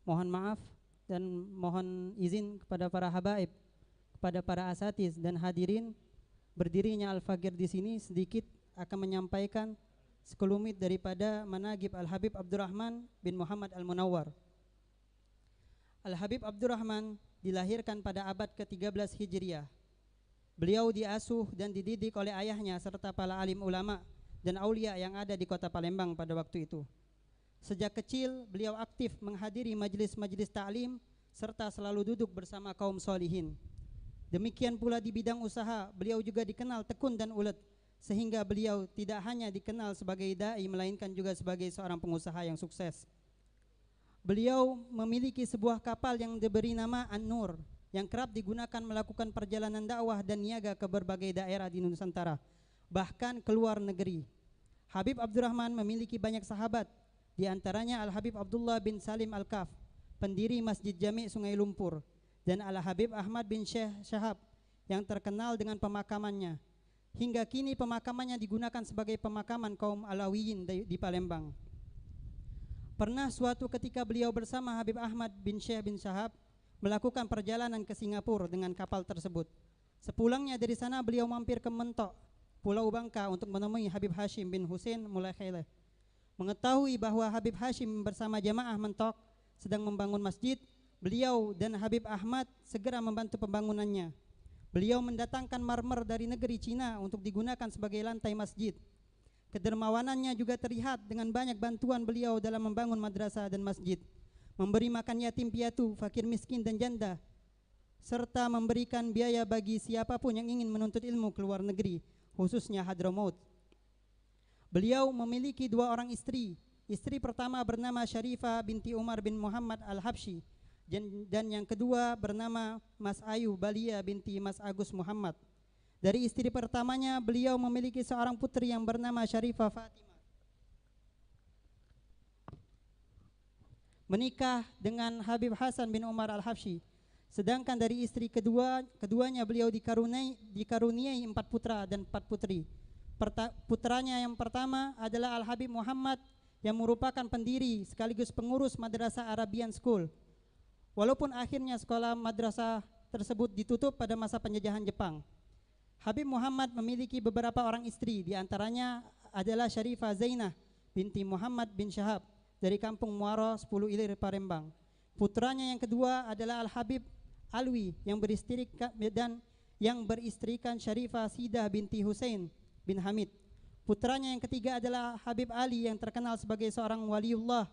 mohon maaf dan mohon izin kepada para habaib, kepada para asatiz dan hadirin. Berdirinya Al-Faqir di sini sedikit akan menyampaikan sekelumit daripada manaqib Al-Habib Abdurrahman bin Muhammad Al-Munawwar. Al-Habib Abdurrahman dilahirkan pada abad ke-13 Hijriah. Beliau diasuh dan dididik oleh ayahnya serta para alim ulama dan aulia yang ada di kota Palembang pada waktu itu. Sejak kecil beliau aktif menghadiri majelis-majelis ta'lim serta selalu duduk bersama kaum solihin. Demikian pula di bidang usaha, beliau juga dikenal tekun dan ulet, sehingga beliau tidak hanya dikenal sebagai da'i melainkan juga sebagai seorang pengusaha yang sukses. Beliau memiliki sebuah kapal yang diberi nama An-Nur yang kerap digunakan melakukan perjalanan dakwah dan niaga ke berbagai daerah di Nusantara, bahkan ke luar negeri. Habib Abdurrahman memiliki banyak sahabat, di antaranya Al-Habib Abdullah bin Salim Al-Kaf, pendiri Masjid Jami' Sungai Lumpur, dan Al-Habib Ahmad bin Syekh Syahab yang terkenal dengan pemakamannya. Hingga kini pemakamannya digunakan sebagai pemakaman kaum Alawiyin di Palembang. Pernah suatu ketika beliau bersama Habib Ahmad bin Syekh bin Syahab melakukan perjalanan ke Singapura dengan kapal tersebut. Sepulangnya dari sana beliau mampir ke Mentok, Pulau Bangka untuk menemui Habib Hashim bin Hussein Mulaikhaileh. Mengetahui bahwa Habib Hashim bersama jamaah Mentok sedang membangun masjid, beliau dan Habib Ahmad segera membantu pembangunannya. Beliau mendatangkan marmer dari negeri Cina untuk digunakan sebagai lantai masjid. Kedermawanannya juga terlihat dengan banyak bantuan beliau dalam membangun madrasah dan masjid, memberi makan yatim piatu, fakir miskin dan janda, serta memberikan biaya bagi siapapun yang ingin menuntut ilmu ke luar negeri, khususnya Hadramaut. Beliau memiliki 2 orang istri. Istri pertama bernama Syarifah binti Umar bin Muhammad Al-Habsyi, dan yang kedua bernama Mas Ayu Balia binti Mas Agus Muhammad. Dari istri pertamanya beliau memiliki seorang putri yang bernama Syarifah Fatimah. Menikah dengan Habib Hasan bin Umar Al-Habsyi. Sedangkan dari istri keduanya beliau dikaruniai 4 putra dan 4 putri. Putranya yang pertama adalah Al-Habib Muhammad yang merupakan pendiri sekaligus pengurus Madrasah Arabian School. Walaupun akhirnya sekolah madrasah tersebut ditutup pada masa penjajahan Jepang. Habib Muhammad memiliki beberapa orang istri, di antaranya adalah Syarifah Zainah binti Muhammad bin Syahab dari kampung Muaro 10 Ilir Palembang. Putranya yang kedua adalah Al-Habib Alwi yang beristrikan Syarifah Sidah binti Husain bin Hamid. Putranya yang ketiga adalah Habib Ali yang terkenal sebagai seorang waliullah.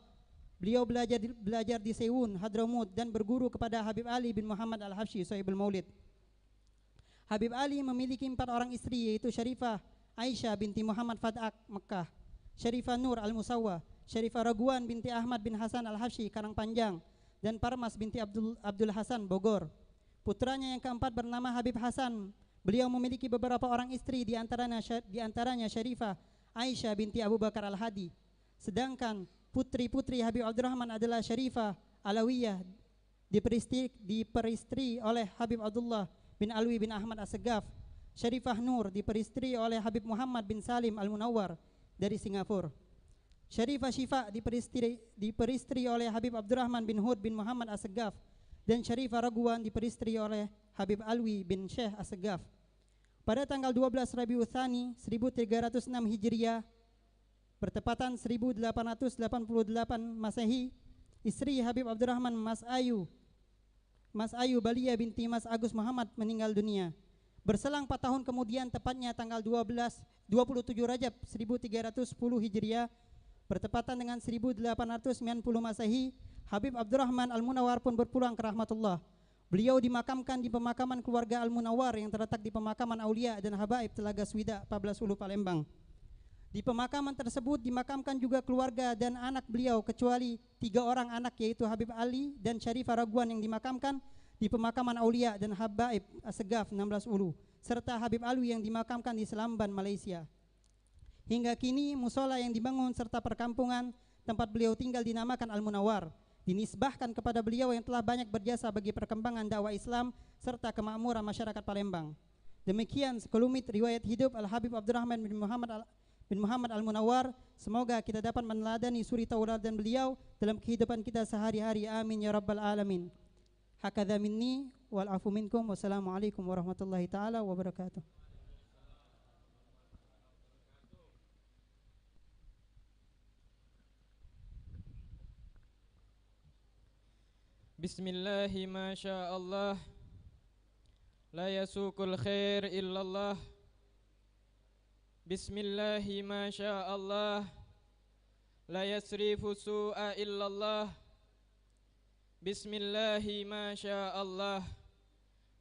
Beliau belajar di Sewun, Hadramaut dan berguru kepada Habib Ali bin Muhammad Al-Habsyi Sahibul Maulid. Habib Ali memiliki 4 orang istri, yaitu Syarifah Aisyah binti Muhammad Fadak Mekah, Syarifah Nur Al-Musawwa, Syarifah Raguan binti Ahmad bin Hasan Al-Habsyi Karangpanjang, dan Parmas binti Abdul Hasan Bogor. Putranya yang keempat bernama Habib Hasan. Beliau memiliki beberapa orang istri, di antaranya Syarifah Aisyah binti Abu Bakar Al-Hadi. Sedangkan putri-putri Habib Abdurrahman adalah Syarifah Alawiyah diperistri oleh Habib Abdullah bin Alwi bin Ahmad As-Segaf. Syarifah Nur diperistri oleh Habib Muhammad bin Salim Al-Munawwar dari Singapura. Syarifah Syifa diperistri oleh Habib Abdurrahman bin Hud bin Muhammad As-Segaf, dan Syarifah Raguan diperistri oleh Habib Alwi bin Syekh As-Segaf. Pada tanggal 12 Rabiul Tsani 1306 Hijriah bertepatan 1888 Masehi, istri Habib Abdurrahman Mas Ayu Balia binti Mas Agus Muhammad meninggal dunia. Berselang 4 tahun kemudian, tepatnya tanggal 27 Rajab 1310 Hijriah bertepatan dengan 1890 Masehi, Habib Abdurrahman Al-Munawwar pun berpulang ke rahmatullah. Beliau dimakamkan di pemakaman keluarga Al-Munawwar yang terletak di pemakaman Aulia dan Habaib Telaga Swida 14 Ulu Palembang. Di pemakaman tersebut dimakamkan juga keluarga dan anak beliau, kecuali 3 orang anak, yaitu Habib Ali dan Syarifah Raguan yang dimakamkan di pemakaman Aulia dan Habaib As-Segaf 16 Ulu, serta Habib Alwi yang dimakamkan di Selamban, Malaysia. Hingga kini musola yang dibangun serta perkampungan tempat beliau tinggal dinamakan Al-Munawwar, dinisbahkan kepada beliau yang telah banyak berjasa bagi perkembangan dakwah Islam serta kemakmuran masyarakat Palembang. Demikian sekelumit riwayat hidup Al-Habib Abdurrahman bin Muhammad Al-Munawwar. Semoga kita dapat meneladani suri tauladan beliau dalam kehidupan kita sehari-hari. Amin ya rabbal alamin. Hakadha minni wal afu minkum. Wassalamualaikum warahmatullahi taala wabarakatuh. Bismillahi ma sya Allah, la yasukul khair illallah. Bismillahi ma sya Allah, la yasrifu su'a illallah. Bismillahi ma sya Allah,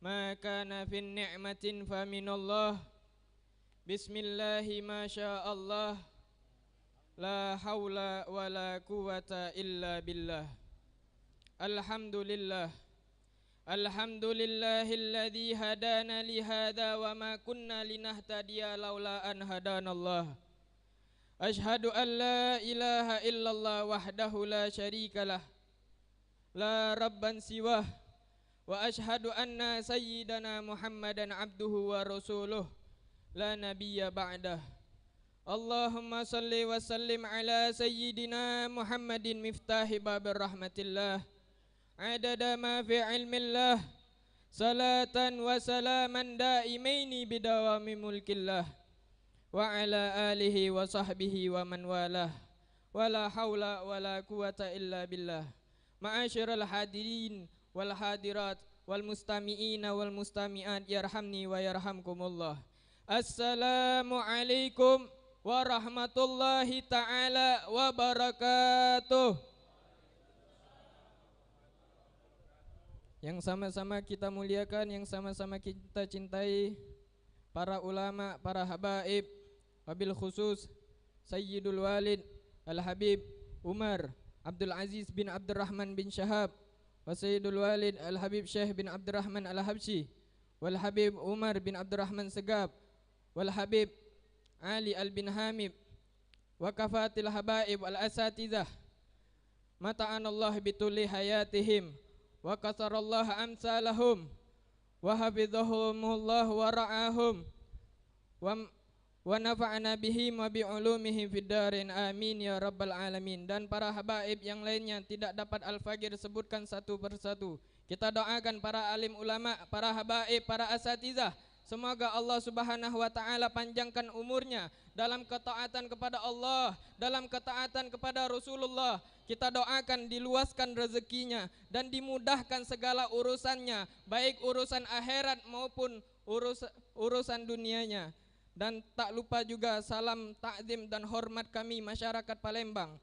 ma kana fin ni'matin fa minallah. Bismillahi ma sya Allah, la hawla wa la quwata illa billah. Alhamdulillah, alhamdulillahilladzi hadana li hadza wa ma kunna linahtadiya laula an hadanallah. Ashhadu an la ilaha illallah wahdahu la syarikalah, la rabban siwah, wa ashhadu anna sayyidana Muhammadan abduhu wa rasuluh, la nabiyya ba'dah. Allahumma salli wa sallim ala sayyidina Muhammadin miftahi babir rahmatillah, adada ma fi ilmillah, salatan wa salaman daimaini bidawami mulkillah, wa ala alihi wa sahbihi wa man walah, wa la hawla wa la quwata illa billah. Ma'asyiral hadirin wal hadirat wal mustami'ina wal mustami'at yarhamni wa yarhamkumullah. Assalamualaikum warahmatullahi taala wabarakatuh. Yang sama-sama kita muliakan, yang sama-sama kita cintai, para ulama, para habaib, wabil khusus Sayyidul Walid Al-Habib Umar Abdul Aziz bin Abdurrahman bin Syahab, wa Sayyidul Walid Al-Habib Syekh bin Abdurrahman Al-Habsyi, wal Habib Umar bin Abdurrahman Segab, wal Habib Ali Al-Bin Hamid, wa kafatil habaib wal asatizah, mata'anallah bituli hayatihim, wa kasarallah amsalahum, wa hafidhahumullah wa ra'ahum, wa nafa'ana bihim wa bi'ulumihim fid darin amin ya rabbal alamin. Dan para habaib yang lainnya tidak dapat Al-Faqir sebutkan satu persatu. Kita doakan para alim ulama, para habaib, para asatizah, semoga Allah Subhanahu wa taala panjangkan umurnya dalam ketaatan kepada Allah, dalam ketaatan kepada Rasulullah. Kita doakan diluaskan rezekinya dan dimudahkan segala urusannya, baik urusan akhirat maupun urusan dunianya. Dan tak lupa juga salam takzim dan hormat kami masyarakat Palembang,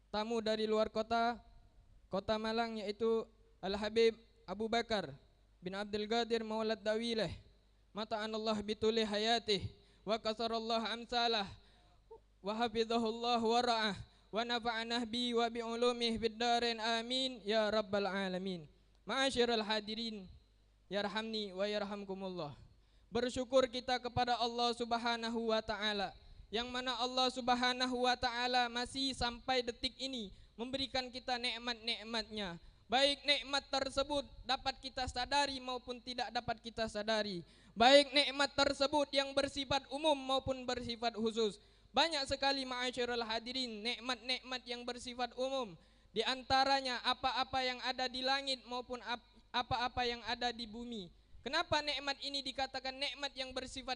tamu dari luar kota Malang, yaitu Al-Habib Abu Bakar bin Abdul Qadir Maulad Dawileh, mata'anallah bituli hayatih, wa kasarallah amsalah, wa hafidhahullah wa ra'ah, wa nafa'anah bi wa bi'ulumih biddarin amin ya rabbal alamin. Ma'asyiral hadirin, yarhamni wa yarhamkumullah. Bersyukur kita kepada Allah Subhanahu wa ta'ala, yang mana Allah Subhanahu wa ta'ala masih sampai detik ini memberikan kita nikmat-nikmatnya. Baik nikmat tersebut dapat kita sadari maupun tidak dapat kita sadari. Baik nikmat tersebut yang bersifat umum maupun bersifat khusus. Banyak sekali ma'asyiral hadirin nikmat-nikmat yang bersifat umum. Di antaranya apa-apa yang ada di langit maupun apa-apa yang ada di bumi. Kenapa nikmat ini dikatakan nikmat yang bersifat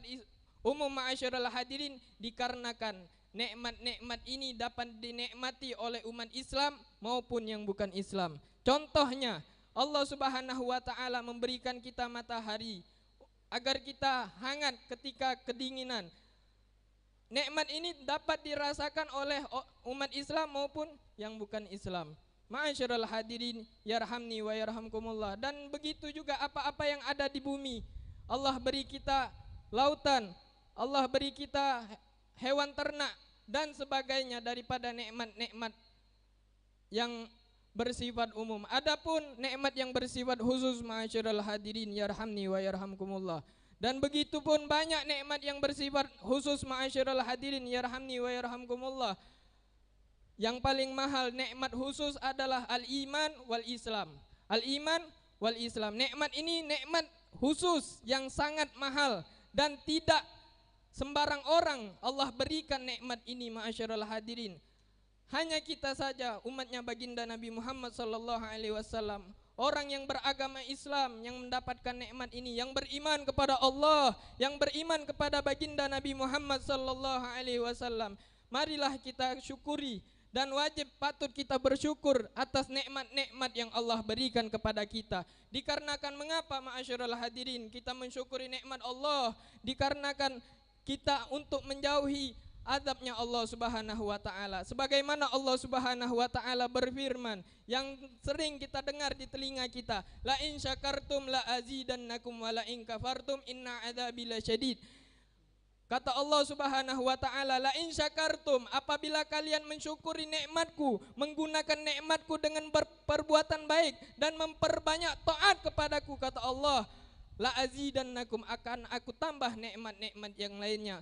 umum ma'asyiral hadirin? Dikarenakan nikmat-nikmat ini dapat dinikmati oleh umat Islam maupun yang bukan Islam. Contohnya, Allah Subhanahu wa taala memberikan kita matahari agar kita hangat ketika kedinginan. Nikmat ini dapat dirasakan oleh umat Islam maupun yang bukan Islam. Ma'asyiral hadirin, yarhamni wa yarhamkumullah. Dan begitu juga apa-apa yang ada di bumi. Allah beri kita lautan, Allah beri kita hewan ternak dan sebagainya daripada nikmat-nikmat yang bersifat umum. Adapun nikmat yang bersifat khusus, ma'asyiral hadirin, yarhamni wa yarhamkumullah. Dan begitu pun banyak nikmat yang bersifat khusus, ma'asyiral hadirin, yarhamni wa yarhamkumullah. Yang paling mahal nikmat khusus adalah al-iman wal Islam. Al-iman wal Islam. Nikmat ini nikmat khusus yang sangat mahal dan tidak sembarang orang Allah berikan nikmat ini, ma'asyiral hadirin. Hanya kita saja umatnya baginda Nabi Muhammad sallallahu alaihi wasallam, orang yang beragama Islam yang mendapatkan nikmat ini, yang beriman kepada Allah, yang beriman kepada baginda Nabi Muhammad sallallahu alaihi wasallam. Marilah kita syukuri dan wajib patut kita bersyukur atas nikmat-nikmat yang Allah berikan kepada kita. Dikarenakan mengapa ma'asyiral hadirin kita mensyukuri nikmat Allah? Dikarenakan kita untuk menjauhi azabnya Allah Subhanahu wa taala. Sebagaimana Allah Subhanahu wa taala berfirman yang sering kita dengar di telinga kita, la in syakartum la azidannakum wa la in kafartum inna adzabi lasyadid. Kata Allah Subhanahu wa taala, la in syakartum, apabila kalian mensyukuri nikmatku, menggunakan nikmatku dengan berperbuatan baik dan memperbanyak taat kepadaku, kata Allah, la azidannakum, akan aku tambah nikmat-nikmat yang lainnya.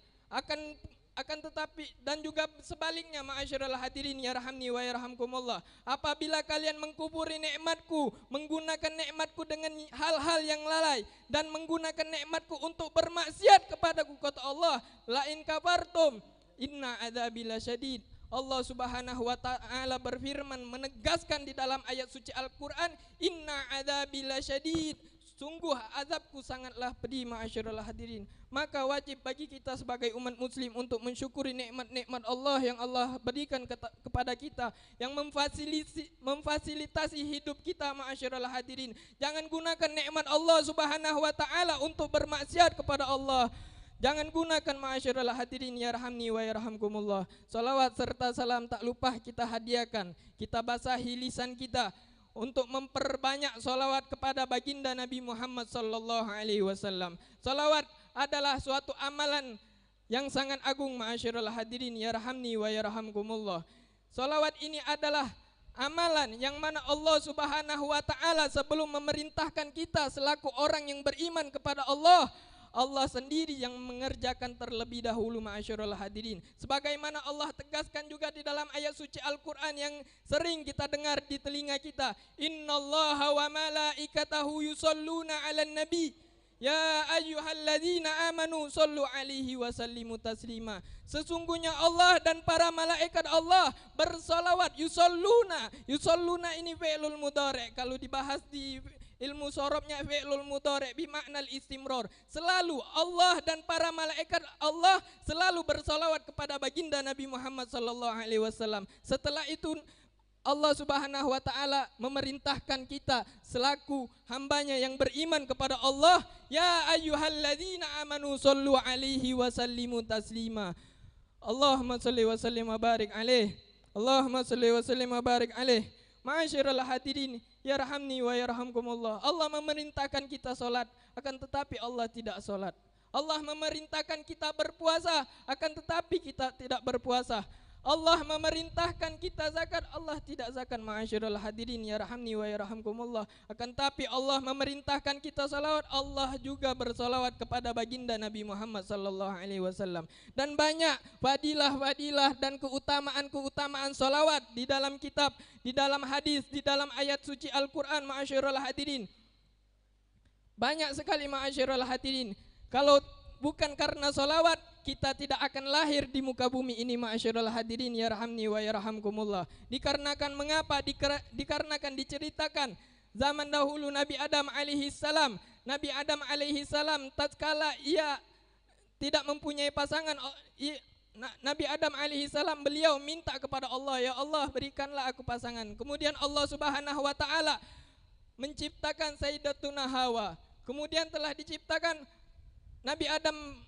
Akan tetapi dan juga sebaliknya, ma'asyiral hadirin, yarhamni wa yarhamkumullah, apabila kalian mengkufuri nikmatku, menggunakan nikmatku dengan hal-hal yang lalai dan menggunakan nikmatku untuk bermaksiat kepadaku, kata Allah, la in kafartum inna adzabi lasyadid. Allah Subhanahu wa taala berfirman, menegaskan di dalam ayat suci Al-Qur'an, inna adzabi lasyadid, Sungguh azabku sangatlah pedih ma'asyiral hadirin. Maka wajib bagi kita sebagai umat muslim untuk mensyukuri nikmat-nikmat Allah yang Allah berikan kepada kita, yang memfasilitasi hidup kita ma'asyiral hadirin. Jangan gunakan nikmat Allah Subhanahu wa taala untuk bermaksiat kepada Allah. Jangan gunakan ma'asyiral hadirin yarhamni wa yarhamkumullah. Salawat serta salam tak lupa kita hadiahkan. Kita basahi lisan kita untuk memperbanyak salawat kepada baginda Nabi Muhammad sallallahu alaihi wasallam. Salawat adalah suatu amalan yang sangat agung ma'asyiral hadirin yarhamni wa yarhamkumullah. Salawat ini adalah amalan yang mana Allah Subhanahu wa taala sebelum memerintahkan kita selaku orang yang beriman kepada Allah, Allah sendiri yang mengerjakan terlebih dahulu ma'asyiral hadirin. Sebagaimana Allah tegaskan juga di dalam ayat suci Al-Quran yang sering kita dengar di telinga kita. Innallaha wa malaikatahu yusalluna ala nabi. Ya ayyuhalladzina amanu sallu alaihi wa sallimu taslima. Sesungguhnya Allah dan para malaikat Allah bersalawat. Yusalluna ini fi'lul mudhari'. Kalau dibahas di ilmu sorobnya fi'lul mudhari' bimaknal istimrar. Selalu Allah dan para malaikat Allah selalu bersolawat kepada baginda Nabi Muhammad sallallahu alaihi wasallam. Setelah itu Allah Subhanahu wa taala memerintahkan kita selaku hambanya yang beriman kepada Allah, ya ayyuhalladzina amanu sallu alaihi wa sallimu taslima. Allahumma salli wa sallim wa barik alaih. Allahumma salli wa sallim wa barik alaih. Ma'asyiral hadirin yarhamni wa yarhamkumullah. Allah memerintahkan kita solat, akan tetapi Allah tidak solat. Allah memerintahkan kita berpuasa, akan tetapi kita tidak berpuasa. Allah memerintahkan kita zakat, Allah tidak zakat. Ma'asyiral hadirin yarhamni wa yarhamkumullah. Akan tetapi Allah memerintahkan kita salawat, Allah juga bersalawat kepada baginda Nabi Muhammad sallallahu alaihi wasallam. Dan banyak fadilah-fadilah dan keutamaan-keutamaan salawat di dalam kitab, di dalam hadis, di dalam ayat suci Al-Quran ma'asyiral hadirin. Banyak sekali ma'asyiral hadirin. Kalau bukan karena salawat, kita tidak akan lahir di muka bumi ini ma'asyiral hadirin yarhamni wa yarhamkumullah. Dikarenakan mengapa? Dikarenakan diceritakan zaman dahulu Nabi Adam alaihi salam. Nabi Adam alaihi salam tatkala ia tidak mempunyai pasangan, Nabi Adam alaihi salam beliau minta kepada Allah, ya Allah berikanlah aku pasangan. Kemudian Allah Subhanahu wa taala menciptakan Sayyidatuna Hawa. Kemudian telah diciptakan, Nabi Adam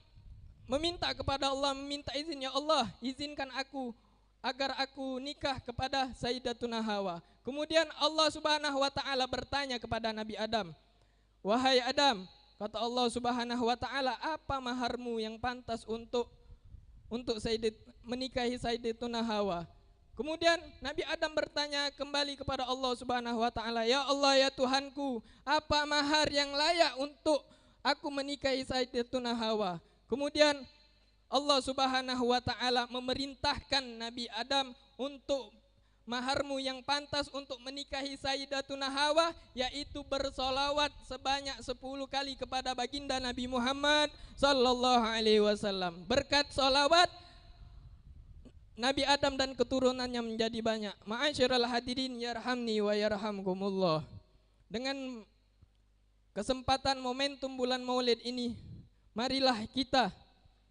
meminta kepada Allah, meminta izin, ya Allah izinkan aku agar aku nikah kepada Sayyidatuna Hawa. Kemudian Allah Subhanahu wa taala bertanya kepada Nabi Adam, wahai Adam, kata Allah Subhanahu wa taala, apa maharmu yang pantas untuk menikahi Sayyidatuna Hawa? Kemudian Nabi Adam bertanya kembali kepada Allah Subhanahu wa taala, ya Allah ya Tuhanku, apa mahar yang layak untuk aku menikahi Sayyidatuna Hawa? Kemudian Allah Subhanahu wa taala memerintahkan Nabi Adam untuk maharmu yang pantas untuk menikahi Sayyidatuna Hawa, yaitu bersolawat sebanyak 10 kali kepada baginda Nabi Muhammad sallallahu alaihi wasallam. Berkat solawat Nabi Adam dan keturunannya menjadi banyak. Ma'asyiral hadirin yarhamni wa yarhamkumullah. Dengan kesempatan momentum bulan Maulid ini, marilah kita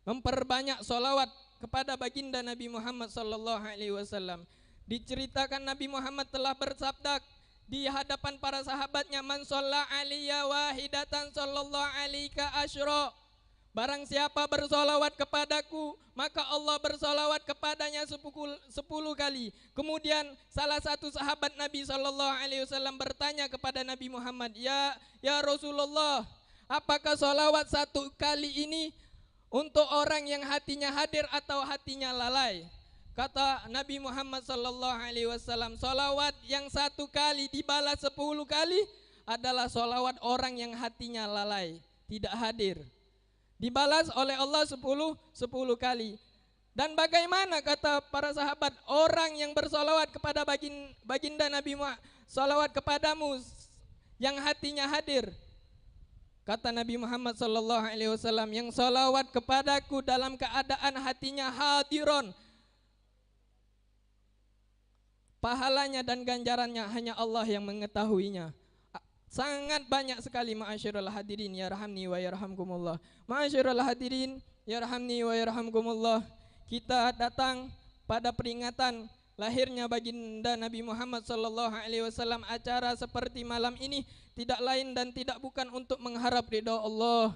memperbanyak solawat kepada baginda Nabi Muhammad sallallahu alaihi wasallam. Diceritakan Nabi Muhammad telah bersabda di hadapan para sahabatnya, man shalla alaiya wahidatan sallallahu alaika asyra. Barang siapa bersolawat kepadaku, maka Allah bersolawat kepadanya 10 kali. Kemudian salah satu sahabat Nabi sallallahu alaihi wasallam bertanya kepada Nabi Muhammad, ya Rasulullah, apakah solawat 1 kali ini untuk orang yang hatinya hadir atau hatinya lalai? Kata Nabi Muhammad sallallahu alaihi wasallam, solawat yang 1 kali dibalas 10 kali adalah solawat orang yang hatinya lalai, tidak hadir. Dibalas oleh Allah 10 kali. Dan bagaimana kata para sahabat, orang yang bersolawat kepada baginda Nabi Muhammad, solawat kepadamu yang hatinya hadir. Kata Nabi Muhammad sallallahu alaihi wasallam, yang salawat kepadaku dalam keadaan hatinya hadiron, pahalanya dan ganjarannya hanya Allah yang mengetahuinya. Sangat banyak sekali ma'asyiral hadirin yarhamni wa yarhamkumullah. Ma'asyiral hadirin yarhamni wa yarhamkumullah. Kita datang pada peringatan lahirnya baginda Nabi Muhammad sallallahu alaihi wasallam. Acara seperti malam ini tidak lain dan tidak bukan untuk mengharap ridha Allah,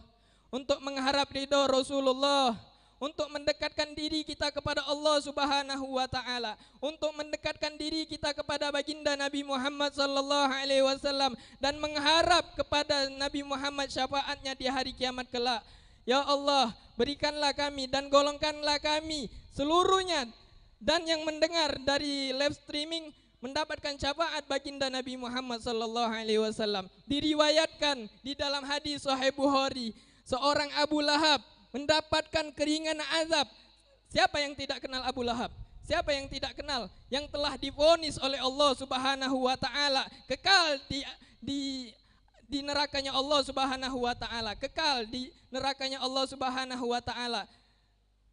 untuk mengharap ridha Rasulullah, untuk mendekatkan diri kita kepada Allah Subhanahu wa taala, untuk mendekatkan diri kita kepada baginda Nabi Muhammad sallallahu alaihi wasallam dan mengharap kepada Nabi Muhammad syafaatnya di hari kiamat kelak. Ya Allah, berikanlah kami dan golongkanlah kami seluruhnya dan yang mendengar dari live streaming mendapatkan syafaat baginda Nabi Muhammad sallallahu alaihi wasallam. Diriwayatkan di dalam hadis Sahih Bukhari, seorang Abu Lahab mendapatkan keringanan azab. Siapa yang tidak kenal Abu Lahab? Siapa yang tidak kenal? Yang telah divonis oleh Allah Subhanahu wa taala kekal di nerakanya Allah Subhanahu wa taala, kekal di nerakanya Allah Subhanahu wa taala.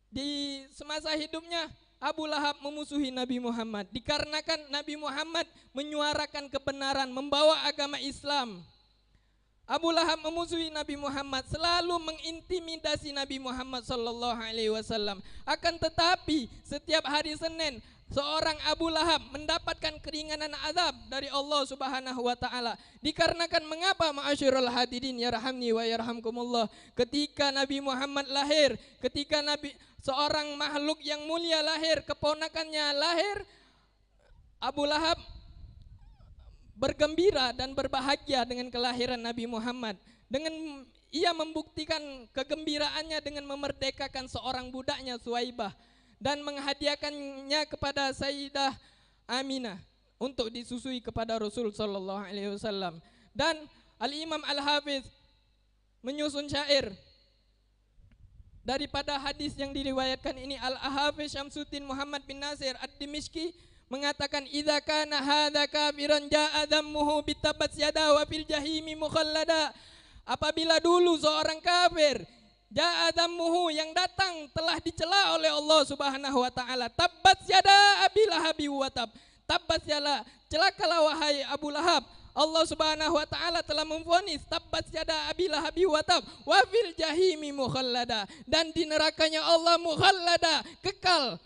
Di semasa hidupnya Abu Lahab memusuhi Nabi Muhammad dikarenakan Nabi Muhammad menyuarakan kebenaran, membawa agama Islam. Abu Lahab memusuhi Nabi Muhammad, selalu mengintimidasi Nabi Muhammad sallallahu alaihi wasallam. Akan tetapi setiap hari Senin seorang Abu Lahab mendapatkan keringanan azab dari Allah Subhanahu wa taala. Dikarenakan mengapa ma'asyiral hadirin yarhamni wa yarhamkumullah, ketika Nabi Muhammad lahir, ketika seorang makhluk yang mulia lahir, keponakannya lahir, Abu Lahab bergembira dan berbahagia dengan kelahiran Nabi Muhammad. Dengan ia membuktikan kegembiraannya dengan memerdekakan seorang budaknya Suwaibah dan menghadiahkannya kepada Sayyidah Aminah untuk disusui kepada Rasul sallallahu alaihi wasallam. Dan Al-Imam Al-Hafiz menyusun syair daripada hadis yang diriwayatkan ini. Al-Hafiz Syamsuddin Muhammad bin Nasir Ad-Dimishqi mengatakan, idza kana hadza kafiran jaa dhammuhu bitabat yada wa fil jahimi mukhallada. Apabila dulu seorang kafir, jaa dhammuhu, yang datang telah dicela oleh Allah Subhanahu wa taala, tabbat yada Abi Lahab wa tab, tabbat yada, celakalah wahai Abu Lahab. Allah Subhanahu wa taala telah memvonis tabbat yada Abi Lahab wa tab wa fil jahimi mukhallada, dan di nerakanya Allah mukhallada, kekal.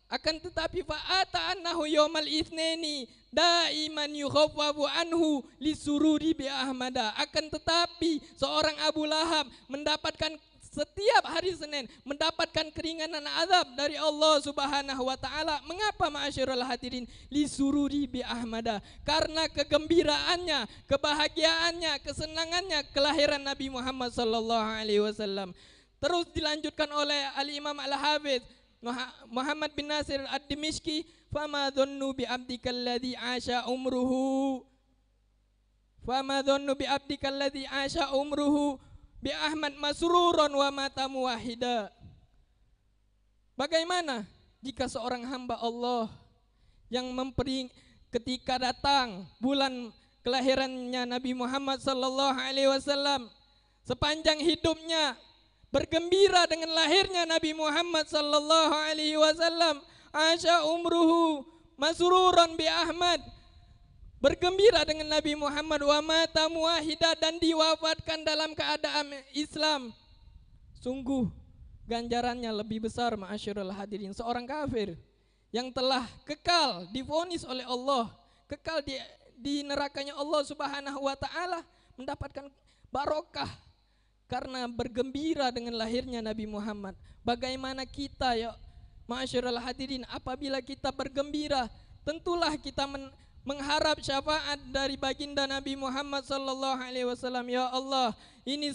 Akan tetapi fa'ata annahu yawmal itsnaini daiman yukhaffafu anhu lisururi bi ahmada. Akan tetapi seorang Abu Lahab mendapatkan setiap hari Senin mendapatkan keringanan azab dari Allah Subhanahu wa taala. Mengapa ma'asyiral hadirin? Lisururi bi ahmada, karena kegembiraannya, kebahagiaannya, kesenangannya kelahiran Nabi Muhammad sallallahu alaihi wasallam. Terus dilanjutkan oleh Al-Imam Al-Hafiz Muhammad bin Nasir Ad-Dimishqi, fama dhannu bi abdikal ladzi asha umruhu, fama dhannu bi abdikal ladzi asha umruhu bi Ahmad masruron wa mata muwahhida. Bagaimana jika seorang hamba Allah yang ketika datang bulan kelahirannya Nabi Muhammad sallallahu alaihi wasallam, sepanjang hidupnya bergembira dengan lahirnya Nabi Muhammad sallallahu alaihi wasallam, asya umruhu masruran bi Ahmad, bergembira dengan Nabi Muhammad, wa mata muwahhida, dan diwafatkan dalam keadaan Islam. Sungguh ganjarannya lebih besar ma'asyiral hadirin. Seorang kafir yang telah kekal divonis oleh Allah, kekal di nerakanya Allah Subhanahu wa taala, mendapatkan barokah karena bergembira dengan lahirnya Nabi Muhammad. Bagaimana kita ya ma'asyiral hadirin, apabila kita bergembira, tentulah kita mengharap syafaat dari baginda Nabi Muhammad sallallahu alaihi wasallam. Ya Allah, ini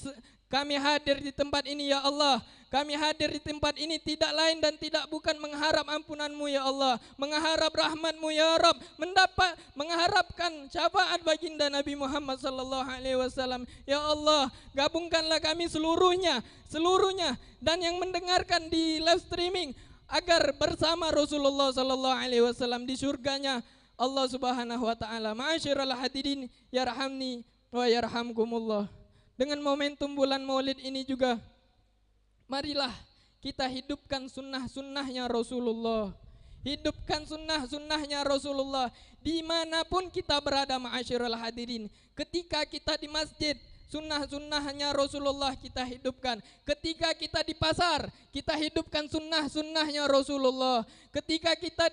kami hadir di tempat ini ya Allah. Kami hadir di tempat ini tidak lain dan tidak bukan mengharap ampunan-Mu ya Allah, mengharap rahmat-Mu ya Rabb, mengharapkan syafaat baginda Nabi Muhammad sallallahu alaihi wasallam. Ya Allah, gabungkanlah kami seluruhnya dan yang mendengarkan di live streaming agar bersama Rasulullah sallallahu alaihi wasallam di surganya Allah Subhanahu wa taala. Ma'asyiral hadirin yarhamni wa yarhamkumullah. Dengan momentum bulan Maulid ini juga, marilah kita hidupkan sunnah-sunnahnya Rasulullah. hidupkan sunnah-sunnahnya Rasulullah dimanapun kita berada ma'asyiral hadirin. Ketika kita di masjid, sunnah-sunnahnya Rasulullah kita hidupkan. Ketika kita di pasar, kita hidupkan sunnah-sunnahnya Rasulullah. Ketika kita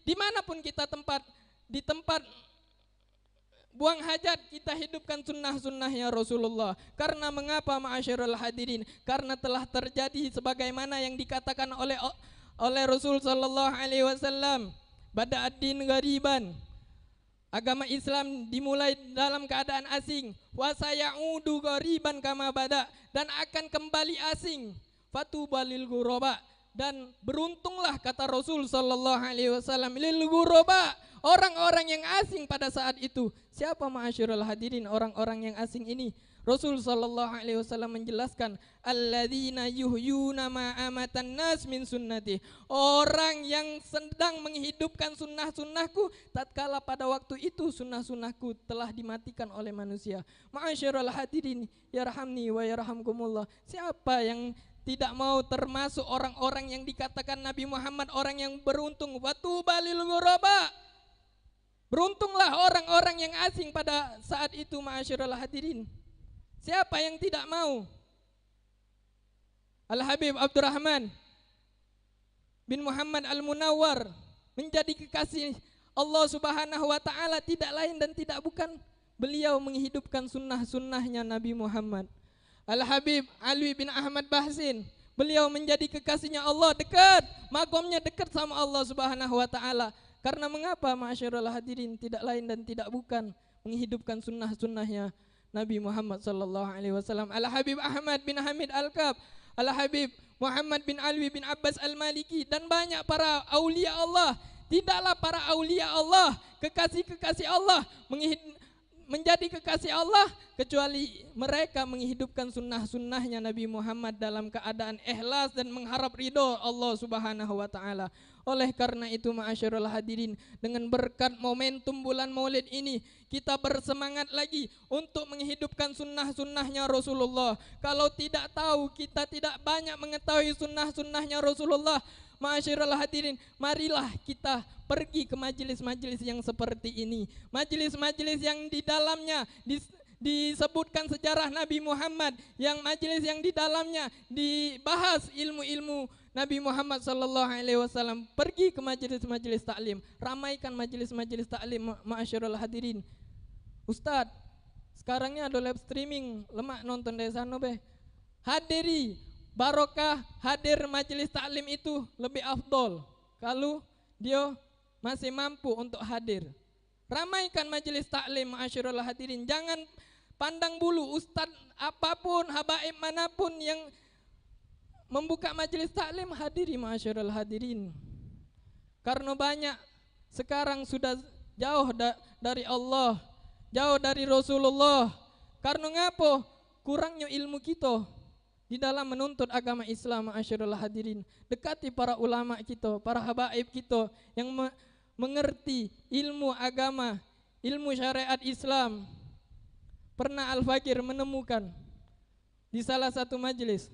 dimanapun kita di tempat buang hajat, kita hidupkan sunnah-sunnahnya Rasulullah. Karena mengapa ma'asyiral hadirin? Karena telah terjadi sebagaimana yang dikatakan oleh Rasul sallallahu alaihi wasallam, bada'ad-din ghariban. Agama Islam dimulai dalam keadaan asing, wa sayaudu ghariban kama bada, dan akan kembali asing. Fatubalil ghuraba, dan beruntunglah kata Rasul sallallahu alaihi wasallam lil ghuraba, orang-orang yang asing pada saat itu. Siapa ma'asyiral hadirin orang-orang yang asing ini? Rasul sallallahu alaihi wasallam menjelaskan, alladzina yuhyuna ma amatan nas min sunnati, orang yang sedang menghidupkan sunnah-sunnahku tatkala pada waktu itu sunnah-sunnahku telah dimatikan oleh manusia. Ma'asyiral hadirin yarhamni wa yarhamkumullah. Siapa yang tidak mau termasuk orang-orang yang dikatakan Nabi Muhammad orang yang beruntung? Watubalil ghuraba, beruntunglah orang-orang yang asing pada saat itu ma'asyiral hadirin. Siapa yang tidak mau? Al-Habib Abdurrahman bin Muhammad Al-Munawwar menjadi kekasih Allah Subhanahu wa taala, tidak lain dan tidak bukan beliau menghidupkan sunnah-sunnahnya Nabi Muhammad. Al-Habib Ali bin Ahmad Bahsin, beliau menjadi kekasihnya Allah, dekat, makomnya dekat sama Allah Subhanahu wa taala. Karena mengapa ma'asyiral hadirin? Tidak lain dan tidak bukan menghidupkan sunnah-sunnahnya Nabi Muhammad sallallahu alaihi wasallam. Al-Habib Ahmad bin Hamid Al-Kab, Al-Habib Muhammad bin Alwi bin Abbas Al-Maliki, dan banyak para aulia Allah. Tidaklah para aulia Allah, kekasih-kekasih Allah menjadi kekasih Allah kecuali mereka menghidupkan sunnah-sunnahnya Nabi Muhammad dalam keadaan ikhlas dan mengharap ridho Allah Subhanahu wa taala. Oleh karena itu ma'asyiral hadirin, dengan berkat momentum bulan Maulid ini kita bersemangat lagi untuk menghidupkan sunnah-sunnahnya Rasulullah. Kalau tidak tahu, kita tidak banyak mengetahui sunnah-sunnahnya Rasulullah, ma'asyiral hadirin, marilah kita pergi ke majelis-majelis yang seperti ini. Majelis-majelis yang di dalamnya disebutkan sejarah Nabi Muhammad, yang majelis yang di dalamnya dibahas ilmu-ilmu Nabi Muhammad sallallahu alaihi wasallam. Pergi ke majelis-majelis taklim, ramaikan majelis-majelis taklim ma'asyiral hadirin. Ustaz, sekarang ini ada live streaming, lemak nonton dari sana be. Hadiri, barokah hadir majelis taklim itu lebih afdol kalau dia masih mampu untuk hadir. Ramaikan majelis taklim ma'asyiral hadirin. Jangan pandang bulu ustaz apapun, habaib manapun yang membuka majelis taklim, hadiri ma'asyiral hadirin. Karena banyak sekarang sudah jauh dari Allah, jauh dari Rasulullah. Karena ngapo? Kurangnya ilmu kita di dalam menuntut agama Islam ma'asyiral hadirin. Dekati para ulama kita, para habaib kita yang mengerti ilmu agama, ilmu syariat Islam. Pernah Al-Fakir menemukan di salah satu majelis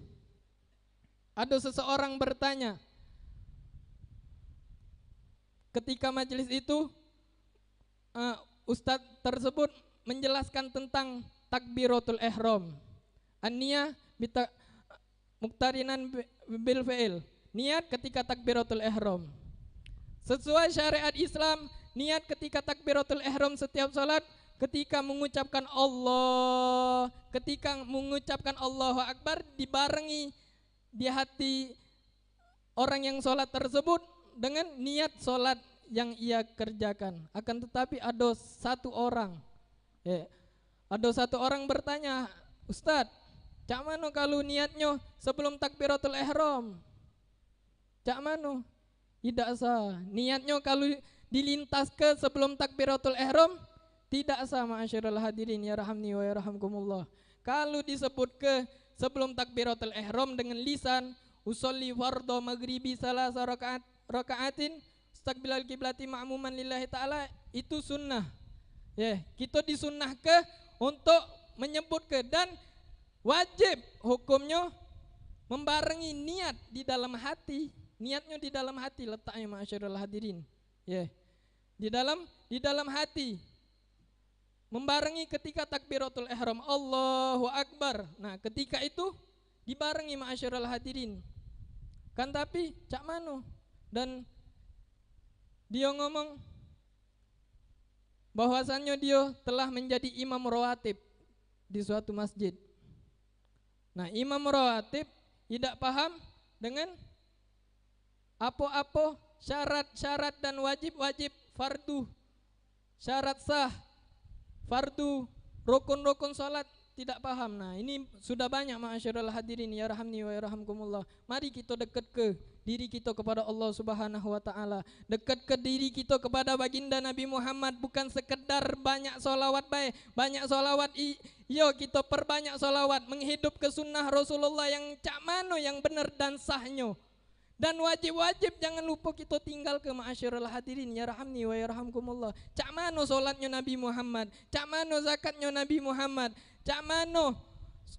ada seseorang bertanya, ketika majelis itu ustadz tersebut menjelaskan tentang takbiratul ihram, an-niyah muqtarinan bil fi'il, niat ketika takbiratul ihram. Sesuai syariat Islam, niat ketika takbiratul ihram setiap salat ketika mengucapkan Allahu Akbar dibarengi di hati orang yang sholat tersebut dengan niat sholat yang ia kerjakan. Akan tetapi ada satu orang bertanya, Ustadz, cak mano kalau niatnya sebelum takbiratul ihram? Cak mano? Tidak sah. Niatnya kalau dilintas ke sebelum takbiratul ihram tidak sah ma'asyiral hadirin ya rahmani wa yarhamkumullah. Kalau disebut ke sebelum takbiratul ihram dengan lisan usolli fardhu maghribi salasa rakaatin istaqbilal kiblati ma'muman lillahi ta'ala, itu sunnah. Ya, kita disunnah ke untuk menyebut ke, dan wajib hukumnya membarengi niat di dalam hati. Niatnya di dalam hati letaknya ma'asyiral hadirin. Ya. Di dalam hati. Membarengi ketika takbiratul ihram Allahu Akbar. Nah, ketika itu dibarengi ma'asyiral hadirin. Kan tapi cak mano dan dia ngomong bahwasannya dia telah menjadi imam rawatib di suatu masjid. Nah, imam rawatib tidak paham dengan apa-apa syarat-syarat dan wajib-wajib fardu, syarat sah, fardu, rukun-rukun salat tidak paham. Nah, ini sudah banyak ma'asyiral hadirin ya rahamni wa yarhamkumullah. Mari kita dekat ke diri kita kepada Allah Subhanahu wa taala. Dekat ke diri kita kepada baginda Nabi Muhammad, bukan sekedar banyak solawat baik, banyak solawat yo kita perbanyak solawat, menghidup ke sunnah Rasulullah yang cak mano yang benar dan sahnya. Dan wajib-wajib jangan lupa kita tinggal ke ma'asyiral hadirin ya rahamni wa yarhamkumullah. Cak mano solatnya Nabi Muhammad, cak mano zakatnya Nabi Muhammad, cak mano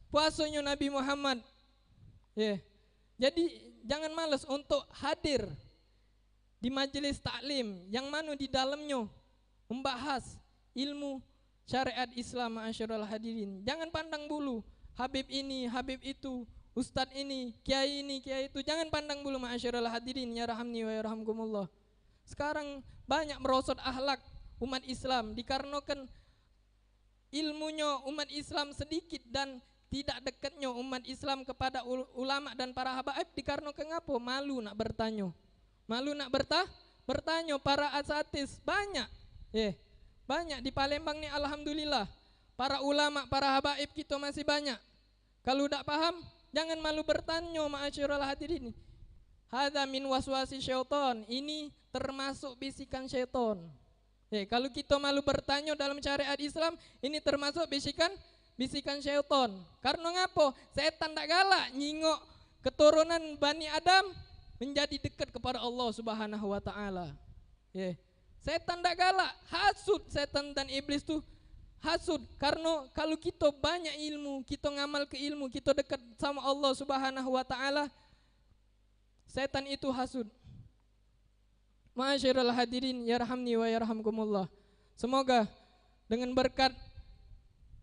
puasanya Nabi Muhammad. Ya. Jadi jangan malas untuk hadir di majelis taklim yang mana di dalamnya membahas ilmu syariat Islam ma'asyiral hadirin. Jangan pandang bulu Habib ini, Habib itu, Ustadz ini, Kiai itu. Jangan pandang bulu ma'asyiral hadirin ya rahamni wa yarhamkumullah. Sekarang banyak merosot akhlak umat Islam dikarenakan ilmunya umat Islam sedikit dan tidak dekatnya umat Islam kepada ulama dan para habaib dikarenakan apa? Malu nak bertanya. Malu nak bertanya para asatis banyak. Banyak di Palembang ni alhamdulillah. Para ulama, para habaib kita masih banyak. Kalau tak paham, jangan malu bertanya ma'asyiral hadirin. Hadza min waswasi syaitan. Ini termasuk bisikan syaitan. Kalau kita malu bertanya dalam syariat Islam, ini termasuk bisikan syaitan. Karena ngapa? Setan tak galak nyingok keturunan Bani Adam menjadi dekat kepada Allah Subhanahu wa taala. Setan tak galak, hasud setan dan iblis tuh hasud. Karena kalau kita banyak ilmu, kita ngamal ke ilmu, kita dekat sama Allah Subhanahu wa taala, setan itu hasud. Ma'asyiral hadirin yarhamni wa yarhamkumullah. Semoga dengan berkat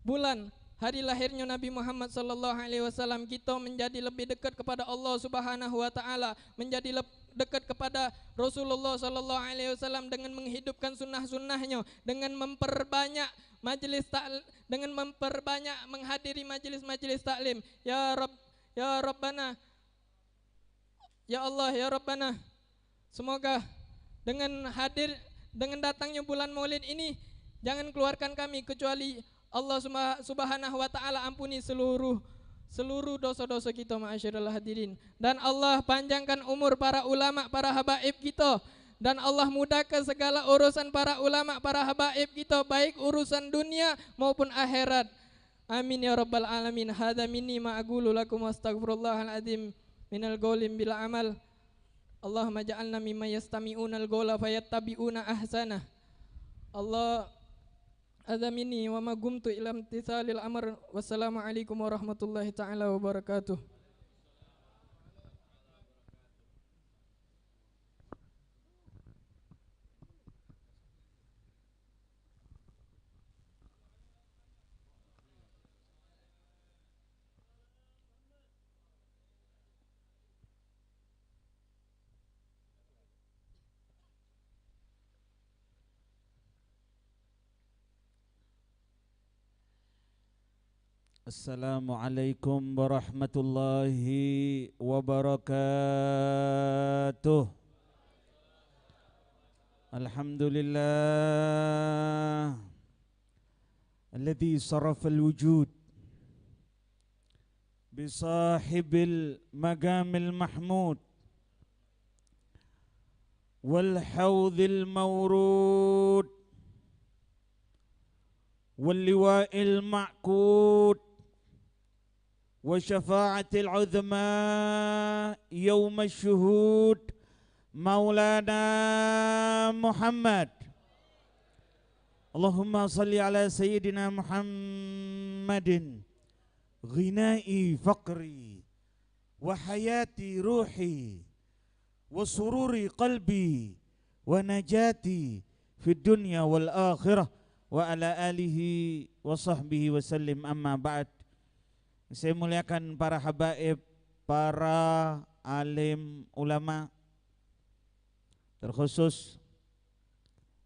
bulan hari lahirnya Nabi Muhammad sallallahu alaihi wasallam kita menjadi lebih dekat kepada Allah Subhanahu wa taala, menjadi dekat kepada Rasulullah sallallahu alaihi wasallam dengan menghidupkan sunnah-sunnahnya, dengan memperbanyak dengan memperbanyak menghadiri majelis-majelis taklim. Ya Rabb, ya Rabbana, ya Allah, ya Rabbana. Semoga dengan datangnya bulan Maulid ini jangan keluarkan kami kecuali Allah Subhanahu wa taala ampuni seluruh dosa-dosa kita ma'asyiral hadirin, dan Allah panjangkan umur para ulama, para habaib kita, dan Allah mudahkan segala urusan para ulama, para habaib kita, baik urusan dunia maupun akhirat. Amin ya rabbal alamin. Hadza minni ma aqulu lakum astaghfirullahal azim minal qawli bila amal. Allahumma ja'alna mimman yastami'unal qawla fayattabi'una ahsanah. Allah azamini wa ma gumtu ila imtithalil amr. Wassalamualaikum warahmatullahi taala wabarakatuh. Assalamualaikum warahmatullahi wabarakatuh. Alhamdulillah alladhi sarafa al-wujud bisahibil magamil mahmud wal hawdhil mawrud wal liwa'il ma'qud وشفاعة العظمى يوم الشهود مولانا محمد. اللهم صل على سيدنا محمد غنائي فقري وحياتي روحي wa sururi qalbi wa najati fid dunya wal akhirah wa ala alihi wa sahbihi wa sallim, amma ba'd. Saya muliakan para habaib, para alim ulama, terkhusus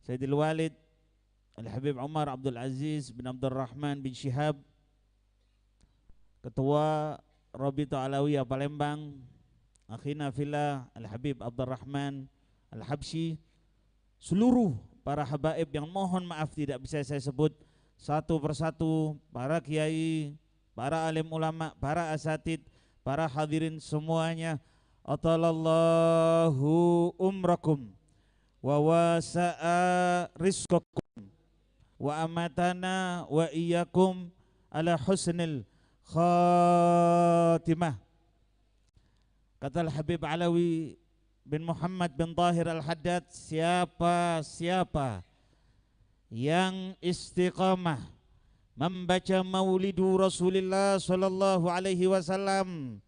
Sayyidil Walid Al-Habib Umar Abdul Aziz bin Abdul Rahman bin Syihab, Ketua Rabita Alawiyah Palembang, akhina fillah Al-Habib Abdul Rahman Al-Habsyi, seluruh para habaib yang mohon maaf tidak bisa saya sebut satu persatu, para kiai, para alim ulama, para asatid, para hadirin semuanya. Atalallahu umrakum wa wasa'a rizqakum wa amatana wa iyyakum ala husnil khatimah. Kata Al-Habib Alawi bin Muhammad bin Tahir Al-Haddad, siapa yang istiqamah membaca maulidu Rasulullah sallallahu alaihi wasallam,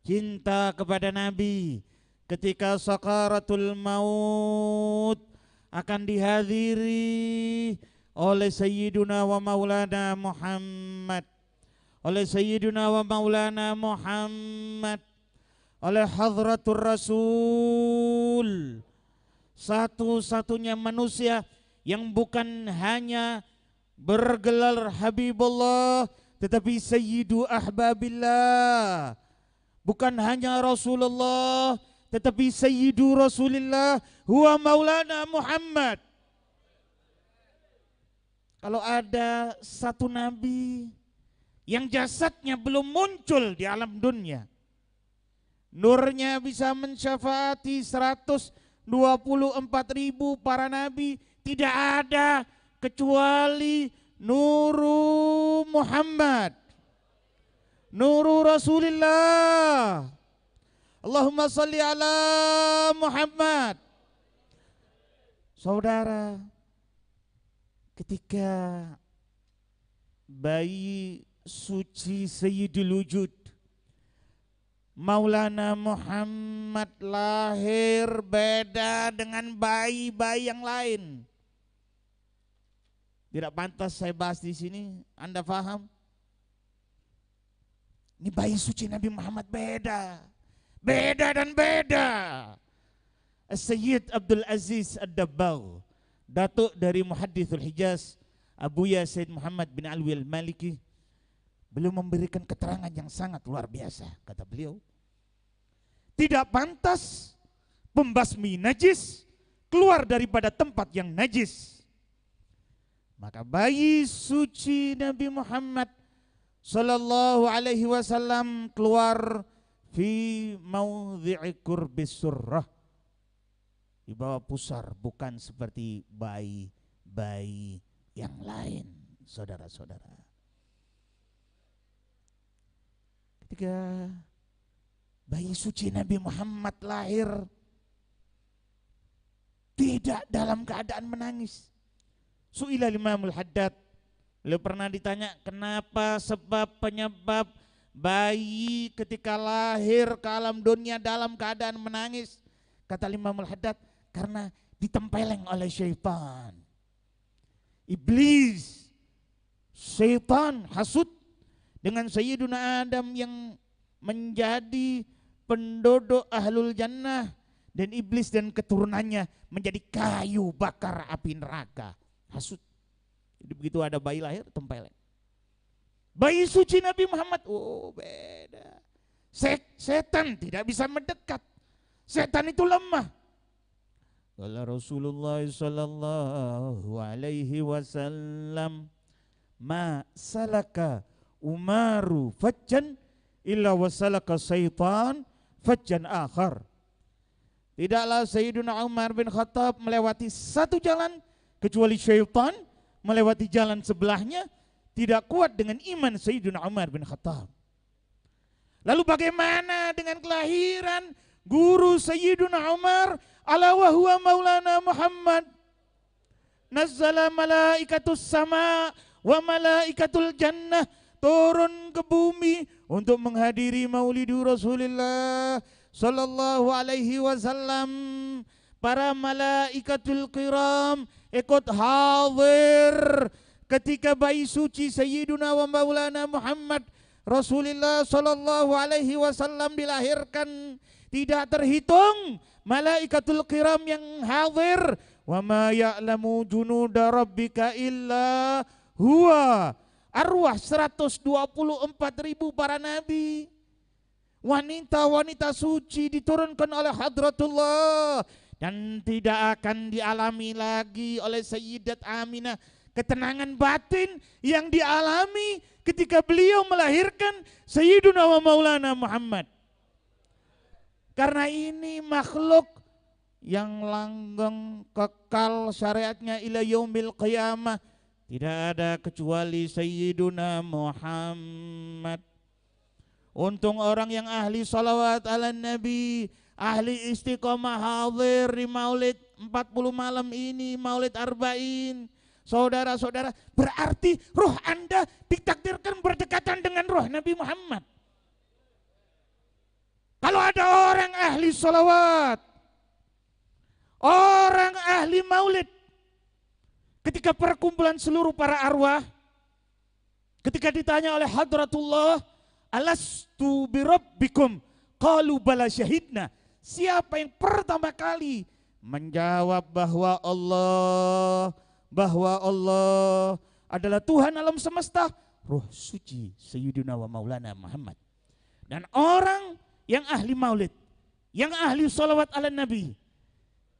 cinta kepada Nabi, ketika sakaratul maut akan dihadiri oleh Sayyiduna wa Maulana Muhammad, oleh Sayyiduna wa Maulana Muhammad, oleh Hadratur Rasul, satu-satunya manusia yang bukan hanya bergelar Habibullah tetapi Sayyidu Ahbabillah, bukan hanya Rasulullah tetapi Sayyidu Rasulillah, huwa Maulana Muhammad. Kalau ada satu nabi yang jasadnya belum muncul di alam dunia, nurnya bisa mensyafaati 124.000 para nabi, tidak ada kecuali Nuru Muhammad, Nuru Rasulillah. Allahumma salli ala Muhammad. Saudara, ketika bayi suci Sayyidul Wujud Maulana Muhammad lahir, beda dengan bayi-bayi yang lain. Tidak pantas saya bahas di sini, Anda paham? Ini bayi suci Nabi Muhammad beda dan beda. Sayyid Abdul Aziz Ad-Dabbagh, datuk dari Muhaddithul Hijaz, Abuya Sayyid Muhammad bin Alwi Al-Maliki, beliau memberikan keterangan yang sangat luar biasa. Kata beliau, tidak pantas pembasmi najis keluar daripada tempat yang najis. Maka bayi suci Nabi Muhammad sallallahu alaihi wasallam keluar fi maudhi'i qurbis surrah, di bawah pusar, bukan seperti bayi-bayi yang lain, saudara-saudara. Ketika bayi suci Nabi Muhammad lahir, tidak dalam keadaan menangis. Su'ila Imamul Haddad, beliau pernah ditanya kenapa sebab penyebab bayi ketika lahir ke alam dunia dalam keadaan menangis. Kata Imamul Haddad, karena ditempeleng oleh syaitan. Iblis, syaitan hasud dengan Sayyiduna Adam yang menjadi penduduk ahlul jannah, dan iblis dan keturunannya menjadi kayu bakar api neraka. Hasud. Jadi begitu ada bayi lahir, tempeleng. Bayi suci Nabi Muhammad, oh beda. Setan tidak bisa mendekat. Setan itu lemah. Kala Rasulullah sallallahu alaihi wasallam, ma salaka Umaru fajjan illa wasalaka syaitan fajjan akhar. Tidaklah Sayyiduna Umar bin Khattab melewati satu jalan kecuali syaitan melewati jalan sebelahnya. Tidak kuat dengan iman Sayyiduna Umar bin Khattab. Lalu bagaimana dengan kelahiran guru Sayyiduna Umar, ala wa huwa Maulana Muhammad? Nazzala malaikatus sama wa malaikatul jannah, turun ke bumi untuk menghadiri maulidu Rasulullah sallallahu alaihi wasallam, para malaikatul kiram ikut hadir ketika bayi suci Sayyiduna wa Maulana Muhammad Rasulullah sallallahu alaihi wasallam dilahirkan. Tidak terhitung malaikatul kiram yang hadir. Wa ma ya'lamu junuda rabbika illa huwa. Arwah 124.000 para nabi, wanita-wanita suci diturunkan oleh Hadratullah, dan tidak akan dialami lagi oleh Sayyidat Aminah ketenangan batin yang dialami ketika beliau melahirkan Sayyiduna wa Maulana Muhammad. Karena ini makhluk yang langgeng kekal syariatnya ila yaumil qiyamah, tidak ada kecuali Sayyiduna Muhammad. Untung orang yang ahli salawat ala Nabi, ahli istiqomah hadir di maulid 40 malam ini, maulid arba'in. Saudara-saudara, berarti ruh Anda ditakdirkan berdekatan dengan ruh Nabi Muhammad. Kalau ada orang ahli salawat, orang ahli maulid, ketika perkumpulan seluruh para arwah, ketika ditanya oleh Hadratullah, alastu birabbikum, qalu bala syahidna. Siapa yang pertama kali menjawab bahwa Allah adalah Tuhan alam semesta? Ruh suci Sayyidina wa Maulana Muhammad. Dan orang yang ahli maulid, yang ahli salawat ala Nabi,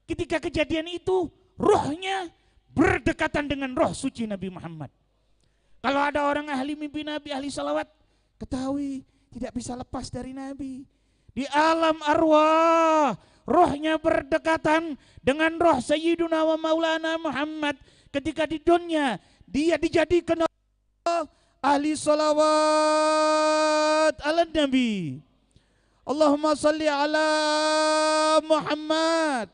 ketika kejadian itu ruhnya berdekatan dengan roh suci Nabi Muhammad. Kalau ada orang ahli mimpi Nabi, ahli salawat, ketahui tidak bisa lepas dari Nabi. Di alam arwah, rohnya berdekatan dengan roh Sayyiduna wa Maulana Muhammad. Ketika di dunia, dia dijadikan ahli salawat ala Nabi. Allahumma salli ala Muhammad.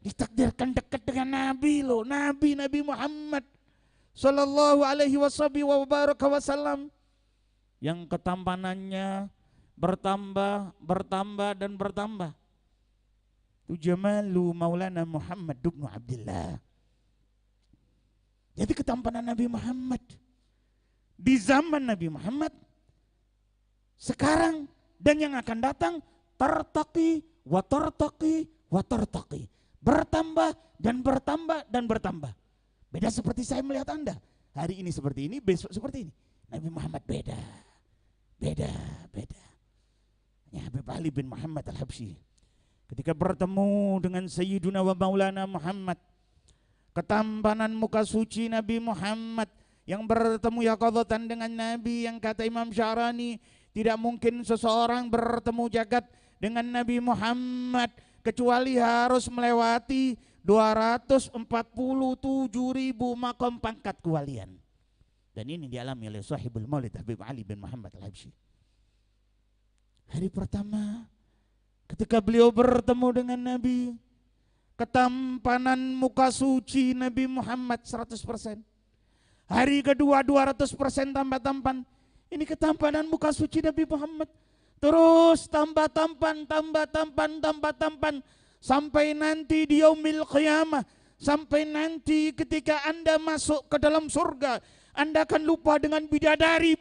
Ditakdirkan dekat dengan Nabi loh, Nabi Muhammad sallallahu alaihi wasallam, yang ketampanannya bertambah dan bertambah. Itu jamalu Maulana Muhammad ibn Abdullah. Jadi ketampanan Nabi Muhammad di zaman Nabi Muhammad sekarang dan yang akan datang tartaqi wa tartaqi wa tartaqi. Bertambah dan bertambah dan bertambah. Beda seperti saya melihat Anda. Hari ini seperti ini, besok seperti ini. Nabi Muhammad beda. Ya, Habib Ali bin Muhammad Al-Habsyi ketika bertemu dengan Sayyiduna wa Maulana Muhammad, ketampanan muka suci Nabi Muhammad yang bertemu yaqadhatan dengan Nabi, yang kata Imam Syarani, tidak mungkin seseorang bertemu jagat dengan Nabi Muhammad kecuali harus melewati 247.000 makom pangkat kewalian. Dan ini dialami oleh sahibul maulid Habib Ali bin Muhammad Al-Habsyi. Hari pertama ketika beliau bertemu dengan Nabi, ketampanan muka suci Nabi Muhammad 100%. Hari kedua 200% tambah tampan. Ini ketampanan muka suci Nabi Muhammad. Terus tambah tampan. Sampai nanti di yaumil qiyamah. Sampai nanti ketika Anda masuk ke dalam surga, Anda akan lupa dengan bidadari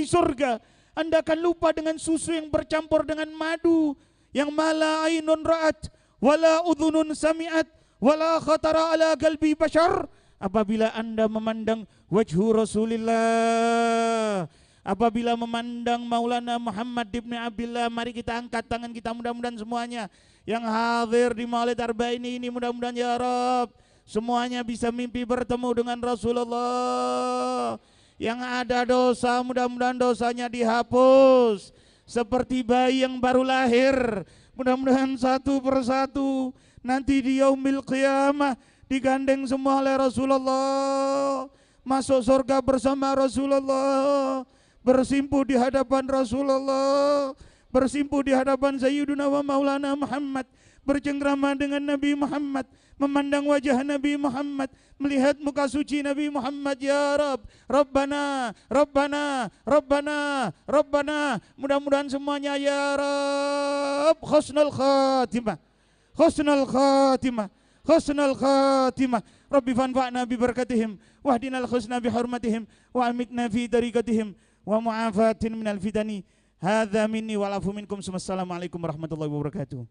surga. Anda akan lupa dengan susu yang bercampur dengan madu, yang mala ainun ra'at, wala udhunun sami'at, wala khatara ala qalbi bashar. Apabila Anda memandang wajhu Rasulillah, apabila memandang Maulana Muhammad ibn Abdullah, mari kita angkat tangan kita, mudah-mudahan semuanya yang hadir di Maulid Arba'in ini, mudah-mudahan ya Rabb, semuanya bisa mimpi bertemu dengan Rasulullah. Yang ada dosa, mudah-mudahan dosanya dihapus. Seperti bayi yang baru lahir, mudah-mudahan satu persatu nanti di yaumil qiyamah digandeng semua oleh Rasulullah, masuk surga bersama Rasulullah, bersimpuh di hadapan Rasulullah, bersimpuh di hadapan Sayyiduna wa Maulana Muhammad, bercengkrama dengan Nabi Muhammad, memandang wajah Nabi Muhammad, melihat muka suci Nabi Muhammad. Ya Rabb, Rabbana, Rabbana, Rabbana, Rabbana. Mudah-mudahan semuanya ya Rabb husnul khatimah, husnul khatimah, husnul khatimah. Rabbi fanfa'na bi barakatihim wahdinal husna bi hurmatihim wa amitna fi tariqatihim wa mu'afatin minal fitani. Hadza minni wal afu minkum. Wassalamualaikum warahmatullahi wabarakatuh.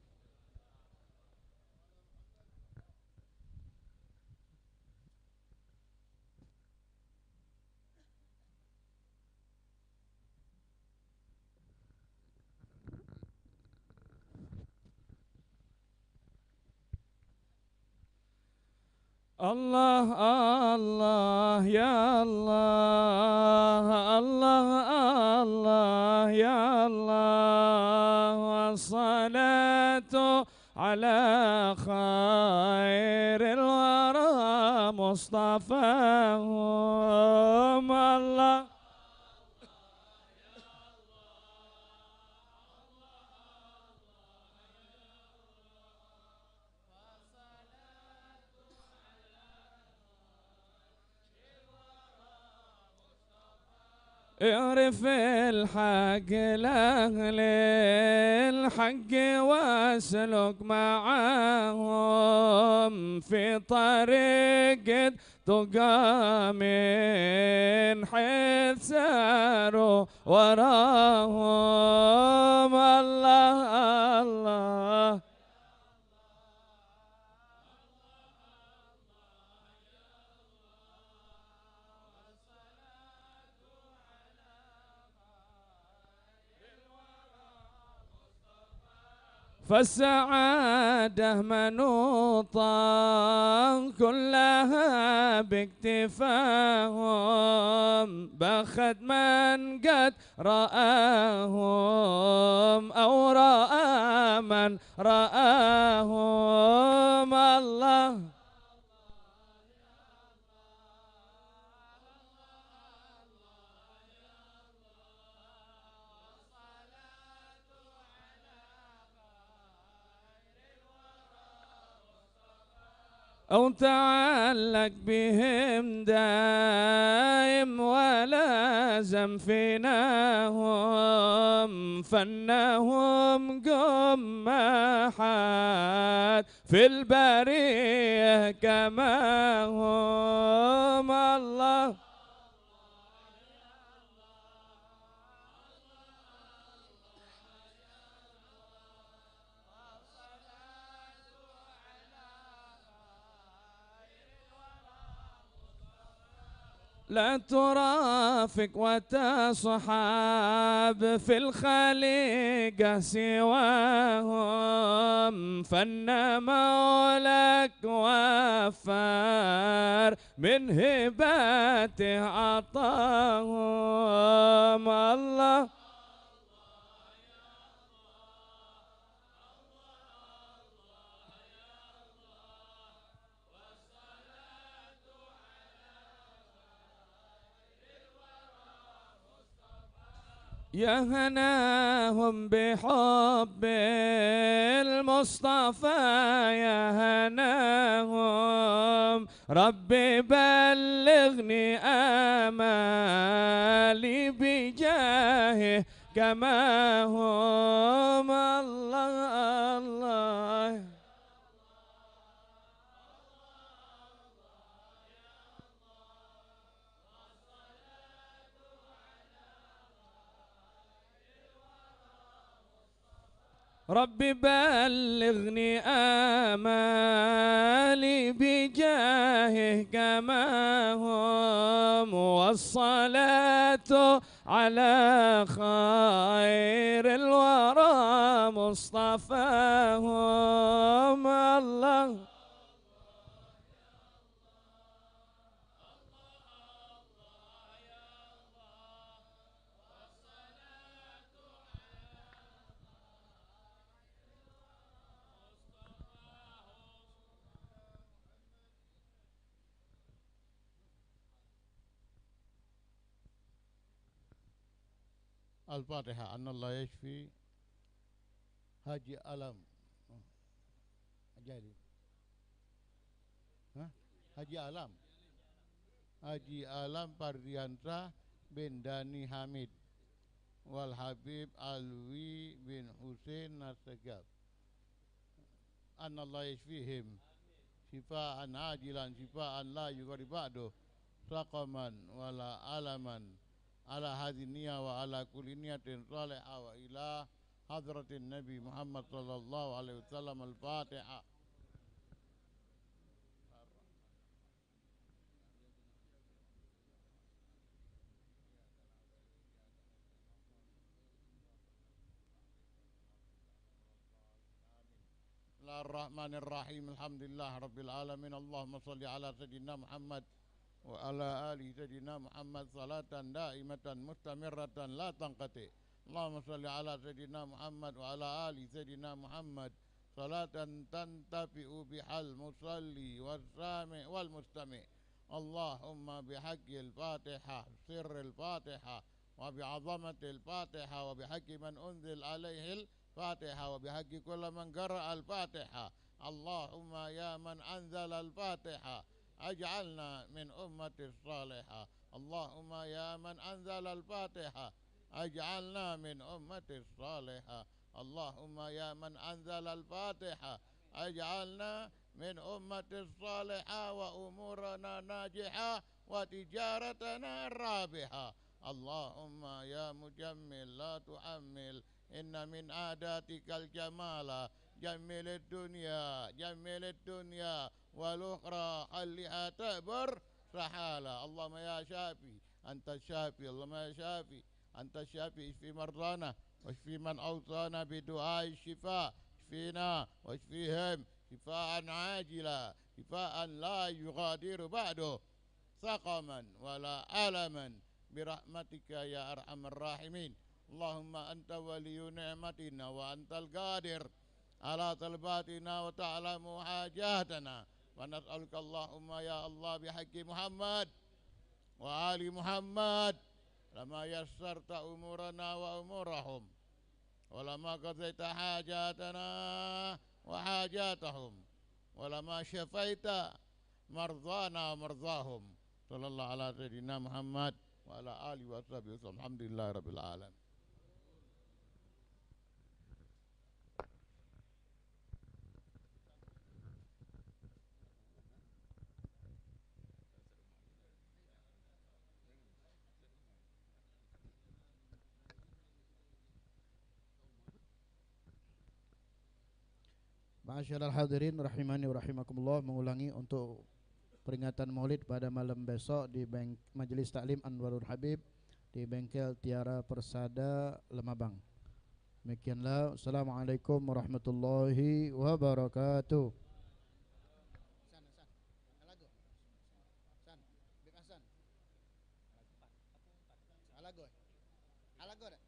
Allah Allah ya Allah, Allah Allah ya Allah, wassalatu ala khairil wara mustafahum. Allah اعرف الحق لأهل الحق واسلك معاهم في طريق تقى من حيث ساروا وراهم. الله الله فالسعادة منوطة كلها باكتفاهم، بخت من قد رآهم أو رأى من رآهم. الله أو تعلق بهم دائم ولازم فيناهم، فنهم قماحات في البرية كما هم. الله لا ترافق وتصحاب في الخليقة سواهم، فن مولاك وفار من هباته عطاهم. الله يا هناهم بحب المصطفى، يا هناهم ربي بلغني آمالي بجاهه كما هم. الله الله ربي بلغني آمالي بجاهه كما هم، والصلاة على خير الورى مصطفاهم. الله الفاتحة. أن الله يشفي هاجي ألم jadi. Hah? Haji Alam. Haji Alam Pardiansyah bin Dani Hamid wal Habib Alwi bin Husain Nasegab. Anallah yashfihim shifaan ajilan shifaan la yughadiru ba'dahu saqaman wala alaman ala hadiniya wa ala kulli niyatin salihah wa ila hadratin Nabi Muhammad sallallahu alaihi wasallam. Al-Fatihah. Bismillahirrahmanirrahim. Alhamdulillah rabbil alamin. Allahumma salli ala sayyidina Muhammad wa ala ali sayyidina Muhammad salatan daimatan mustamirratan la tanqati. Allahumma salli ala sayyidina Muhammad wa ala ali sayyidina Muhammad salatan tantafi'u bihal musalli was-sami' wal mustami'. Allahumma bihaqqil Fatihah sirril Fatihah wa bi'azamatil Fatihah wa bihaqqi man unzil alaihil Fatihah wa bihaqqi kulli man qara'a al-Fatihah. Allahumma ya man anzala al-Fatihah aj'alna min ummati salihah. Allahumma ya man anzala al-Fatihah aj'alna min ummati salihah. Allahumma ya man anzala al-Fatihah aj'alna min ummati salihah wa umurana najihah wa tijaratana rabihah. Allahumma ya mujammil la tuhammil inna min adatikal jamala jamilid dunya wal ukhra khalliha ta'bar sahala. Allahumma ya syafi anta syafi. Allahumma ya syafi anta syafi ishfi mardana washfi man awsana bidu'ai shifa shfina washfihim shifaan ajila shifaan la yughadiru ba'du saqaman wala alaman birahmatika ya arhamar rahimin. Allahumma anta waliyu ni'matina wa antal qadir ala talbatina wa ta'lamu hajatana wa nas'aluka Allahumma ya Allah bihaqqi Muhammad wa ali Muhammad lama yassarta umurana wa umurahum wa lama qadaita hajatana wa hajatahum wa lama syafaita mardana wa mardahum. Sallallahu ala sayyidina Muhammad wa ala alihi wa sahbihi. Alhamdulillah rabbil alamin. Ma'asyiral hadirin rahimani wa rahimakumullah, mengulangi untuk peringatan Maulid pada malam besok di Majelis Taklim Anwarul Habib di Bengkel Tiara Persada Lemabang. Demikianlah. Assalamualaikum warahmatullahi wabarakatuh. Alago dah.